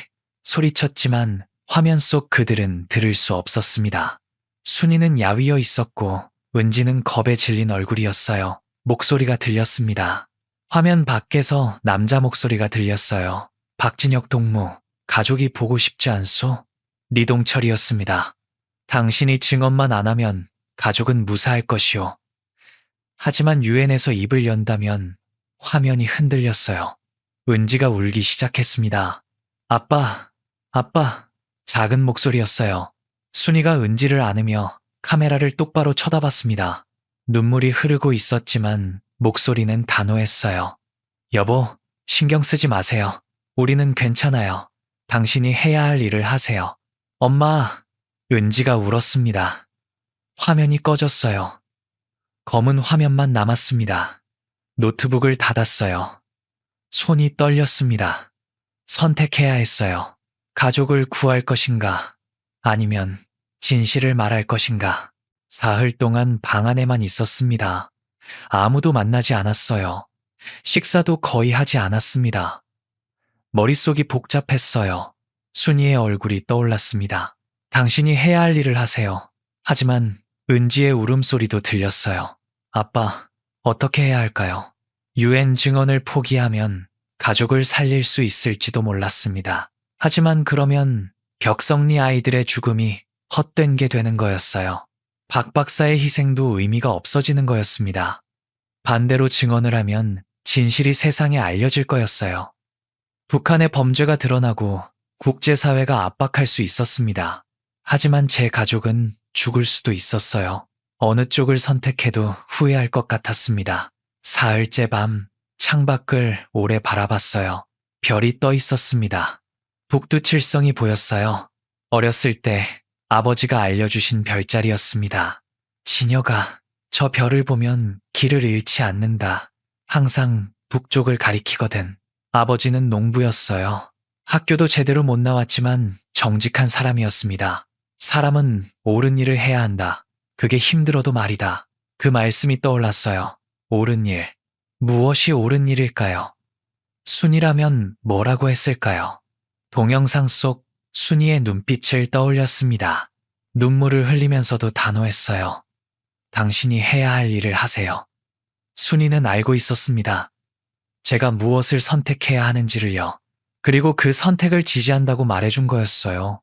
소리쳤지만 화면 속 그들은 들을 수 없었습니다. 순이는 야위어 있었고 은지는 겁에 질린 얼굴이었어요. 목소리가 들렸습니다. 화면 밖에서 남자 목소리가 들렸어요. 박진혁 동무, 가족이 보고 싶지 않소? 리동철이었습니다. 당신이 증언만 안 하면 가족은 무사할 것이오. 하지만 유엔에서 입을 연다면 화면이 흔들렸어요. 은지가 울기 시작했습니다. 아빠, 아빠. 작은 목소리였어요. 순이가 은지를 안으며 카메라를 똑바로 쳐다봤습니다. 눈물이 흐르고 있었지만 목소리는 단호했어요. 여보, 신경 쓰지 마세요. 우리는 괜찮아요. 당신이 해야 할 일을 하세요. 엄마, 은지가 울었습니다. 화면이 꺼졌어요. 검은 화면만 남았습니다. 노트북을 닫았어요. 손이 떨렸습니다. 선택해야 했어요. 가족을 구할 것인가, 아니면 진실을 말할 것인가. 사흘 동안 방 안에만 있었습니다. 아무도 만나지 않았어요. 식사도 거의 하지 않았습니다. 머릿속이 복잡했어요. 순이의 얼굴이 떠올랐습니다. 당신이 해야 할 일을 하세요. 하지만 은지의 울음소리도 들렸어요. 아빠, 어떻게 해야 할까요? 유엔 증언을 포기하면 가족을 살릴 수 있을지도 몰랐습니다. 하지만 그러면 벽성리 아이들의 죽음이 헛된 게 되는 거였어요. 박 박사의 희생도 의미가 없어지는 거였습니다. 반대로 증언을 하면 진실이 세상에 알려질 거였어요. 북한의 범죄가 드러나고 국제사회가 압박할 수 있었습니다. 하지만 제 가족은 죽을 수도 있었어요. 어느 쪽을 선택해도 후회할 것 같았습니다. 사흘째 밤 창밖을 오래 바라봤어요. 별이 떠 있었습니다. 북두칠성이 보였어요. 어렸을 때 아버지가 알려주신 별자리였습니다. 진혁아, 저 별을 보면 길을 잃지 않는다. 항상 북쪽을 가리키거든. 아버지는 농부였어요. 학교도 제대로 못 나왔지만 정직한 사람이었습니다. 사람은 옳은 일을 해야 한다. 그게 힘들어도 말이다. 그 말씀이 떠올랐어요. 옳은 일. 무엇이 옳은 일일까요? 순이라면 뭐라고 했을까요? 동영상 속 순이의 눈빛을 떠올렸습니다. 눈물을 흘리면서도 단호했어요. 당신이 해야 할 일을 하세요. 순이는 알고 있었습니다. 제가 무엇을 선택해야 하는지를요. 그리고 그 선택을 지지한다고 말해준 거였어요.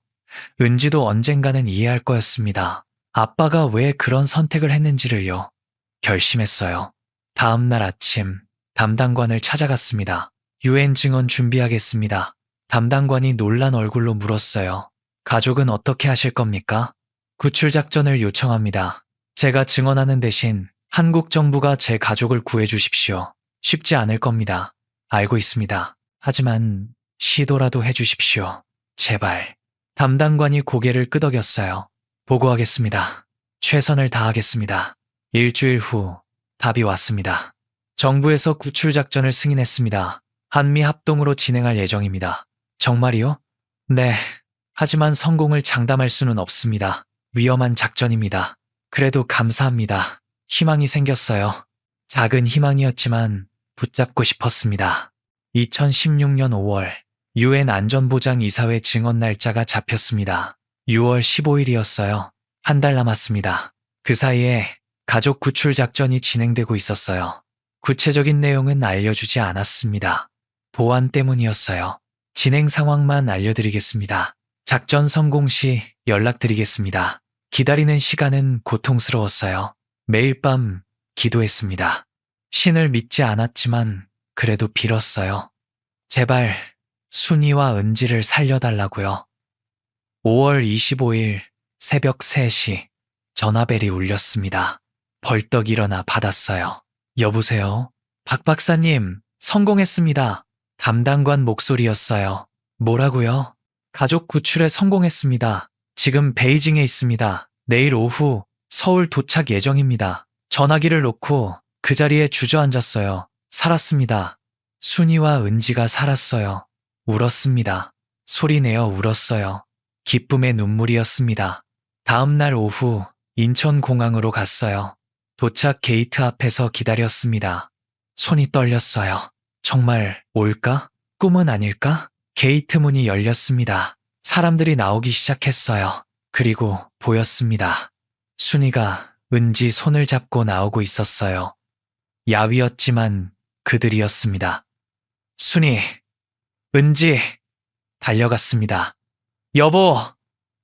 은지도 언젠가는 이해할 거였습니다. 아빠가 왜 그런 선택을 했는지를요. 결심했어요. 다음 날 아침 담당관을 찾아갔습니다. 유엔 증언 준비하겠습니다. 담당관이 놀란 얼굴로 물었어요. 가족은 어떻게 하실 겁니까? 구출 작전을 요청합니다. 제가 증언하는 대신 한국 정부가 제 가족을 구해주십시오. 쉽지 않을 겁니다. 알고 있습니다. 하지만 시도라도 해주십시오. 제발. 담당관이 고개를 끄덕였어요. 보고하겠습니다. 최선을 다하겠습니다. 일주일 후 답이 왔습니다. 정부에서 구출 작전을 승인했습니다. 한미 합동으로 진행할 예정입니다. 정말이요? 네. 하지만 성공을 장담할 수는 없습니다. 위험한 작전입니다. 그래도 감사합니다. 희망이 생겼어요. 작은 희망이었지만 붙잡고 싶었습니다. 2016년 5월 UN 안전보장 이사회 증언 날짜가 잡혔습니다. 6월 15일이었어요. 한 달 남았습니다. 그 사이에 가족 구출 작전이 진행되고 있었어요. 구체적인 내용은 알려주지 않았습니다. 보안 때문이었어요. 진행 상황만 알려드리겠습니다. 작전 성공 시 연락드리겠습니다. 기다리는 시간은 고통스러웠어요. 매일 밤 기도했습니다. 신을 믿지 않았지만 그래도 빌었어요. 제발 순이와 은지를 살려달라고요. 5월 25일 새벽 3시 전화벨이 울렸습니다. 벌떡 일어나 받았어요. 여보세요? 박 박사님, 성공했습니다. 담당관 목소리였어요. 뭐라고요? 가족 구출에 성공했습니다. 지금 베이징에 있습니다. 내일 오후 서울 도착 예정입니다. 전화기를 놓고 그 자리에 주저앉았어요. 살았습니다. 순이와 은지가 살았어요. 울었습니다. 소리내어 울었어요. 기쁨의 눈물이었습니다. 다음 날 오후 인천공항으로 갔어요. 도착 게이트 앞에서 기다렸습니다. 손이 떨렸어요. 정말 올까? 꿈은 아닐까? 게이트 문이 열렸습니다. 사람들이 나오기 시작했어요. 그리고 보였습니다. 순이가 은지 손을 잡고 나오고 있었어요. 야위었지만 그들이었습니다. 순이, 은지, 달려갔습니다. 여보!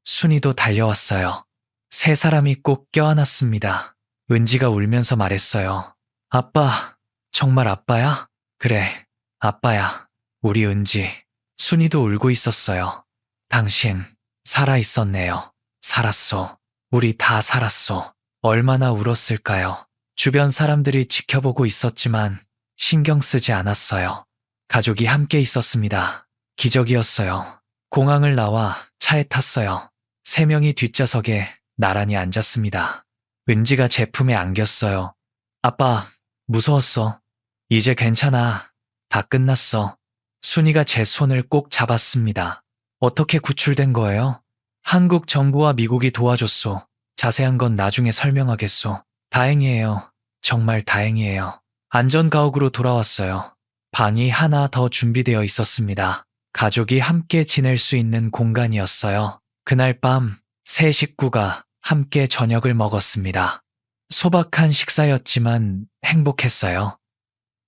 순이도 달려왔어요. 세 사람이 꼭 껴안았습니다. 은지가 울면서 말했어요. 아빠, 정말 아빠야? 그래, 아빠야. 우리 은지. 순이도 울고 있었어요. 당신, 살아있었네요. 살았소. 우리 다 살았소. 얼마나 울었을까요? 주변 사람들이 지켜보고 있었지만 신경 쓰지 않았어요. 가족이 함께 있었습니다. 기적이었어요. 공항을 나와 차에 탔어요. 3명이 뒷좌석에 나란히 앉았습니다. 은지가 제 품에 안겼어요. 아빠, 무서웠어. 이제 괜찮아. 다 끝났어. 순이가 제 손을 꼭 잡았습니다. 어떻게 구출된 거예요? 한국 정부와 미국이 도와줬소. 자세한 건 나중에 설명하겠소. 다행이에요. 정말 다행이에요. 안전가옥으로 돌아왔어요. 방이 하나 더 준비되어 있었습니다. 가족이 함께 지낼 수 있는 공간이었어요. 그날 밤 세 식구가 함께 저녁을 먹었습니다. 소박한 식사였지만 행복했어요.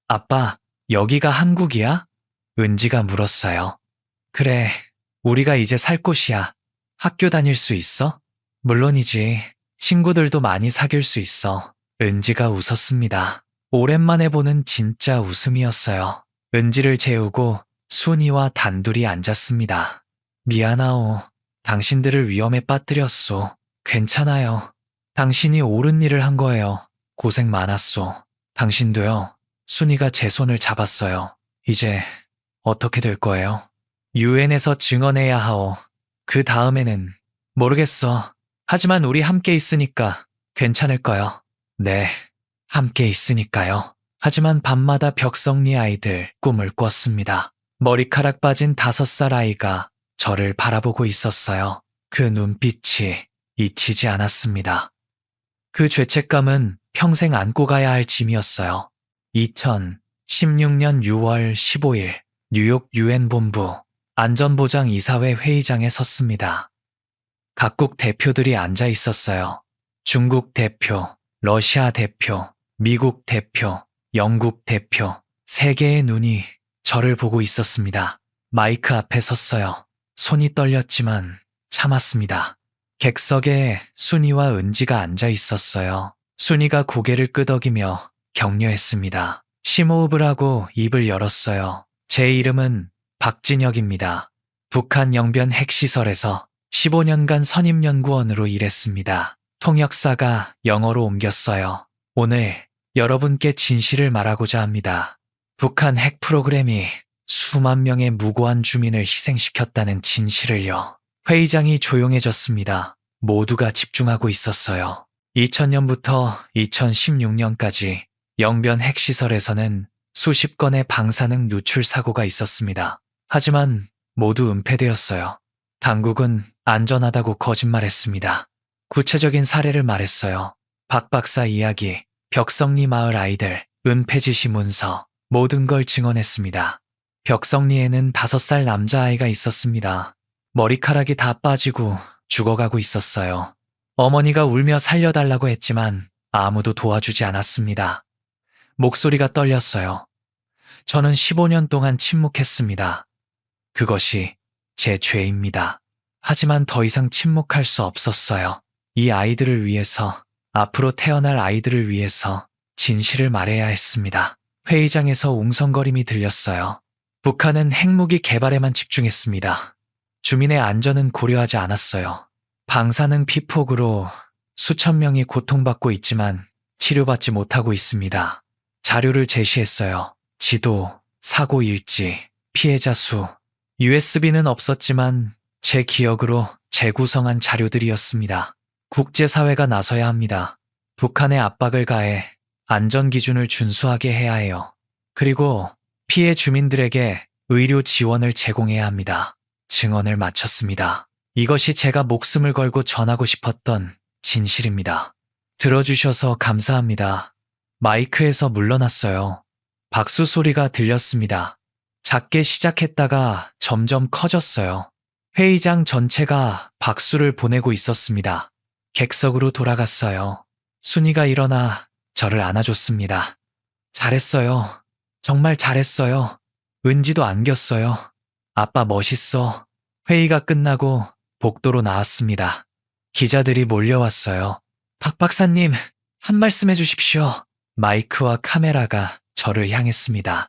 아빠, 여기가 한국이야? 은지가 물었어요. 그래, 우리가 이제 살 곳이야. 학교 다닐 수 있어? 물론이지. 친구들도 많이 사귈 수 있어. 은지가 웃었습니다. 오랜만에 보는 진짜 웃음이었어요. 은지를 재우고 순이와 단둘이 앉았습니다. 미안하오. 당신들을 위험에 빠뜨렸소. 괜찮아요. 당신이 옳은 일을 한 거예요. 고생 많았소. 당신도요. 순이가 제 손을 잡았어요. 이제 어떻게 될 거예요? 유엔에서 증언해야 하오. 그 다음에는 모르겠어. 하지만 우리 함께 있으니까 괜찮을 거요. 네, 함께 있으니까요. 하지만 밤마다 벽성리 아이들 꿈을 꿨습니다. 머리카락 빠진 5살 아이가 저를 바라보고 있었어요. 그 눈빛이 잊히지 않았습니다. 그 죄책감은 평생 안고 가야 할 짐이었어요. 2016년 6월 15일 뉴욕 유엔 본부 안전보장 이사회 회의장에 섰습니다. 각국 대표들이 앉아 있었어요. 중국 대표, 러시아 대표, 미국 대표, 영국 대표, 세계의 눈이 저를 보고 있었습니다. 마이크 앞에 섰어요. 손이 떨렸지만 참았습니다. 객석에 순이와 은지가 앉아 있었어요. 순이가 고개를 끄덕이며 격려했습니다. 심호흡을 하고 입을 열었어요. 제 이름은 박진혁입니다. 북한 영변 핵시설에서 15년간 선임연구원으로 일했습니다. 통역사가 영어로 옮겼어요. 오늘 여러분께 진실을 말하고자 합니다. 북한 핵 프로그램이 수만 명의 무고한 주민을 희생시켰다는 진실을요. 회의장이 조용해졌습니다. 모두가 집중하고 있었어요. 2000년부터 2016년까지 영변 핵시설에서는 수십 건의 방사능 누출 사고가 있었습니다. 하지만 모두 은폐되었어요. 당국은 안전하다고 거짓말했습니다. 구체적인 사례를 말했어요. 박 박사 이야기, 벽성리 마을 아이들, 은폐지시 문서, 모든 걸 증언했습니다. 벽성리에는 5살 남자아이가 있었습니다. 머리카락이 다 빠지고 죽어가고 있었어요. 어머니가 울며 살려달라고 했지만 아무도 도와주지 않았습니다. 목소리가 떨렸어요. 저는 15년 동안 침묵했습니다. 그것이 제 죄입니다. 하지만 더 이상 침묵할 수 없었어요. 이 아이들을 위해서, 앞으로 태어날 아이들을 위해서 진실을 말해야 했습니다. 회의장에서 웅성거림이 들렸어요. 북한은 핵무기 개발에만 집중했습니다. 주민의 안전은 고려하지 않았어요. 방사능 피폭으로 수천 명이 고통받고 있지만 치료받지 못하고 있습니다. 자료를 제시했어요. 지도, 사고 일지, 피해자 수. USB는 없었지만 제 기억으로 재구성한 자료들이었습니다. 국제사회가 나서야 합니다. 북한에 압박을 가해 안전 기준을 준수하게 해야 해요. 그리고 피해 주민들에게 의료 지원을 제공해야 합니다. 증언을 마쳤습니다. 이것이 제가 목숨을 걸고 전하고 싶었던 진실입니다. 들어주셔서 감사합니다. 마이크에서 물러났어요. 박수 소리가 들렸습니다. 작게 시작했다가 점점 커졌어요. 회의장 전체가 박수를 보내고 있었습니다. 객석으로 돌아갔어요. 순이가 일어나 저를 안아줬습니다. 잘했어요. 정말 잘했어요. 은지도 안겼어요. 아빠 멋있어. 회의가 끝나고 복도로 나왔습니다. 기자들이 몰려왔어요. 박 박사님, 한 말씀 해주십시오. 마이크와 카메라가 저를 향했습니다.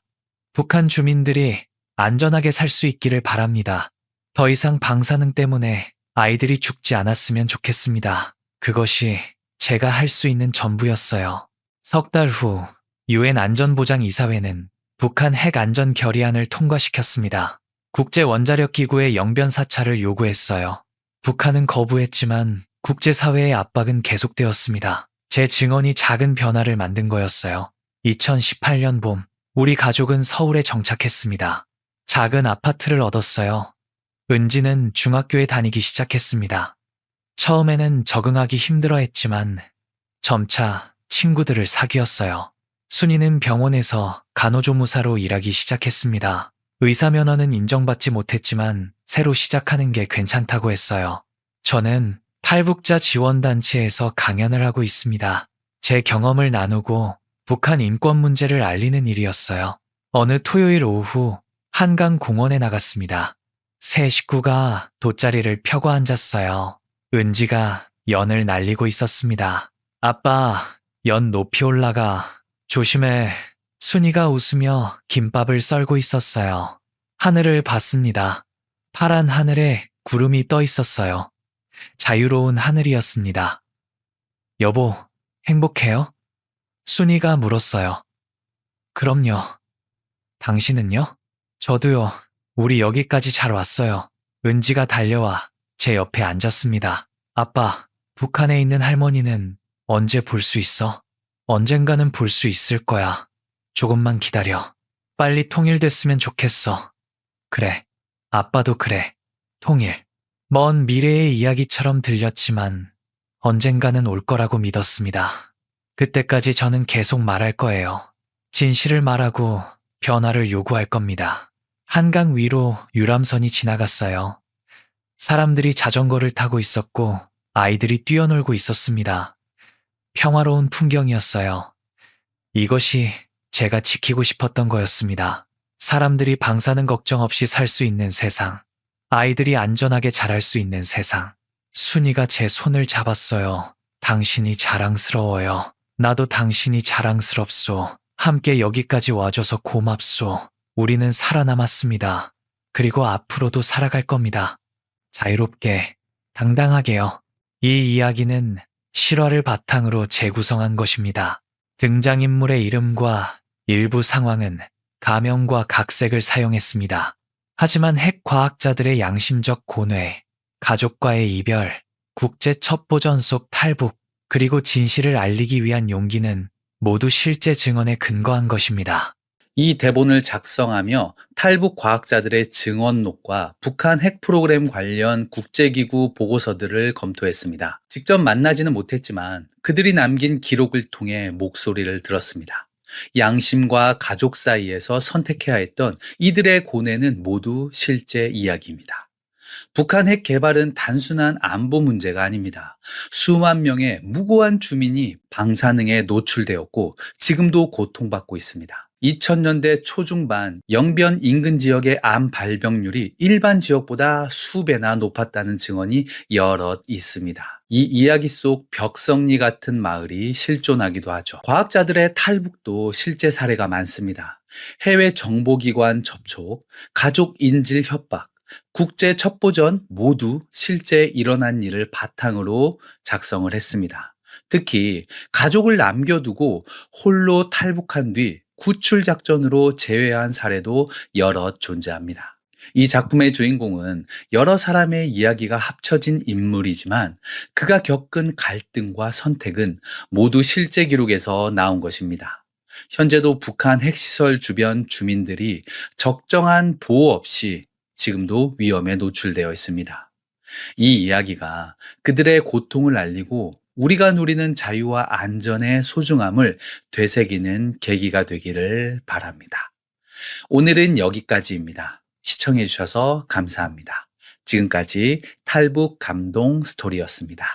북한 주민들이 안전하게 살 수 있기를 바랍니다. 더 이상 방사능 때문에 아이들이 죽지 않았으면 좋겠습니다. 그것이 제가 할 수 있는 전부였어요. 석 달 후 유엔 안전보장이사회는 북한 핵 안전 결의안을 통과시켰습니다. 국제원자력기구의 영변 사찰을 요구했어요. 북한은 거부했지만 국제사회의 압박은 계속되었습니다. 제 증언이 작은 변화를 만든 거였어요. 2018년 봄, 우리 가족은 서울에 정착했습니다. 작은 아파트를 얻었어요. 은지는 중학교에 다니기 시작했습니다. 처음에는 적응하기 힘들어했지만 점차 친구들을 사귀었어요. 순이는 병원에서 간호조무사로 일하기 시작했습니다. 의사 면허는 인정받지 못했지만 새로 시작하는 게 괜찮다고 했어요. 저는 탈북자 지원단체에서 강연을 하고 있습니다. 제 경험을 나누고 북한 인권 문제를 알리는 일이었어요. 어느 토요일 오후 한강 공원에 나갔습니다. 새 식구가 돗자리를 펴고 앉았어요. 은지가 연을 날리고 있었습니다. 아빠, 연 높이 올라가. 조심해. 순이가 웃으며 김밥을 썰고 있었어요. 하늘을 봤습니다. 파란 하늘에 구름이 떠 있었어요. 자유로운 하늘이었습니다. 여보, 행복해요? 순이가 물었어요. 그럼요. 당신은요? 저도요. 우리 여기까지 잘 왔어요. 은지가 달려와 제 옆에 앉았습니다. 아빠, 북한에 있는 할머니는 언제 볼 수 있어? 언젠가는 볼 수 있을 거야. 조금만 기다려. 빨리 통일됐으면 좋겠어. 그래. 아빠도 그래. 통일. 먼 미래의 이야기처럼 들렸지만 언젠가는 올 거라고 믿었습니다. 그때까지 저는 계속 말할 거예요. 진실을 말하고 변화를 요구할 겁니다. 한강 위로 유람선이 지나갔어요. 사람들이 자전거를 타고 있었고 아이들이 뛰어놀고 있었습니다. 평화로운 풍경이었어요. 이것이 제가 지키고 싶었던 거였습니다. 사람들이 방사능 걱정 없이 살 수 있는 세상. 아이들이 안전하게 자랄 수 있는 세상. 순이가 제 손을 잡았어요. 당신이 자랑스러워요. 나도 당신이 자랑스럽소. 함께 여기까지 와줘서 고맙소. 우리는 살아남았습니다. 그리고 앞으로도 살아갈 겁니다. 자유롭게, 당당하게요. 이 이야기는 실화를 바탕으로 재구성한 것입니다. 등장인물의 이름과 일부 상황은 가명과 각색을 사용했습니다. 하지만 핵과학자들의 양심적 고뇌, 가족과의 이별, 국제 첩보전 속 탈북, 그리고 진실을 알리기 위한 용기는 모두 실제 증언에 근거한 것입니다. 이 대본을 작성하며 탈북 과학자들의 증언록과 북한 핵 프로그램 관련 국제기구 보고서들을 검토했습니다. 직접 만나지는 못했지만 그들이 남긴 기록을 통해 목소리를 들었습니다. 양심과 가족 사이에서 선택해야 했던 이들의 고뇌는 모두 실제 이야기입니다. 북한 핵 개발은 단순한 안보 문제가 아닙니다. 수만 명의 무고한 주민이 방사능에 노출되었고 지금도 고통받고 있습니다. 2000년대 초중반 영변 인근 지역의 암 발병률이 일반 지역보다 수배나 높았다는 증언이 여럿 있습니다. 이 이야기 속 벽성리 같은 마을이 실존하기도 하죠. 과학자들의 탈북도 실제 사례가 많습니다. 해외 정보기관 접촉, 가족 인질 협박, 국제 첩보전 모두 실제 일어난 일을 바탕으로 작성을 했습니다. 특히 가족을 남겨두고 홀로 탈북한 뒤 구출 작전으로 제외한 사례도 여럿 존재합니다. 이 작품의 주인공은 여러 사람의 이야기가 합쳐진 인물이지만 그가 겪은 갈등과 선택은 모두 실제 기록에서 나온 것입니다. 현재도 북한 핵시설 주변 주민들이 적정한 보호 없이 지금도 위험에 노출되어 있습니다. 이 이야기가 그들의 고통을 알리고 우리가 누리는 자유와 안전의 소중함을 되새기는 계기가 되기를 바랍니다. 오늘은 여기까지입니다. 시청해 주셔서 감사합니다. 지금까지 탈북 감동 스토리였습니다.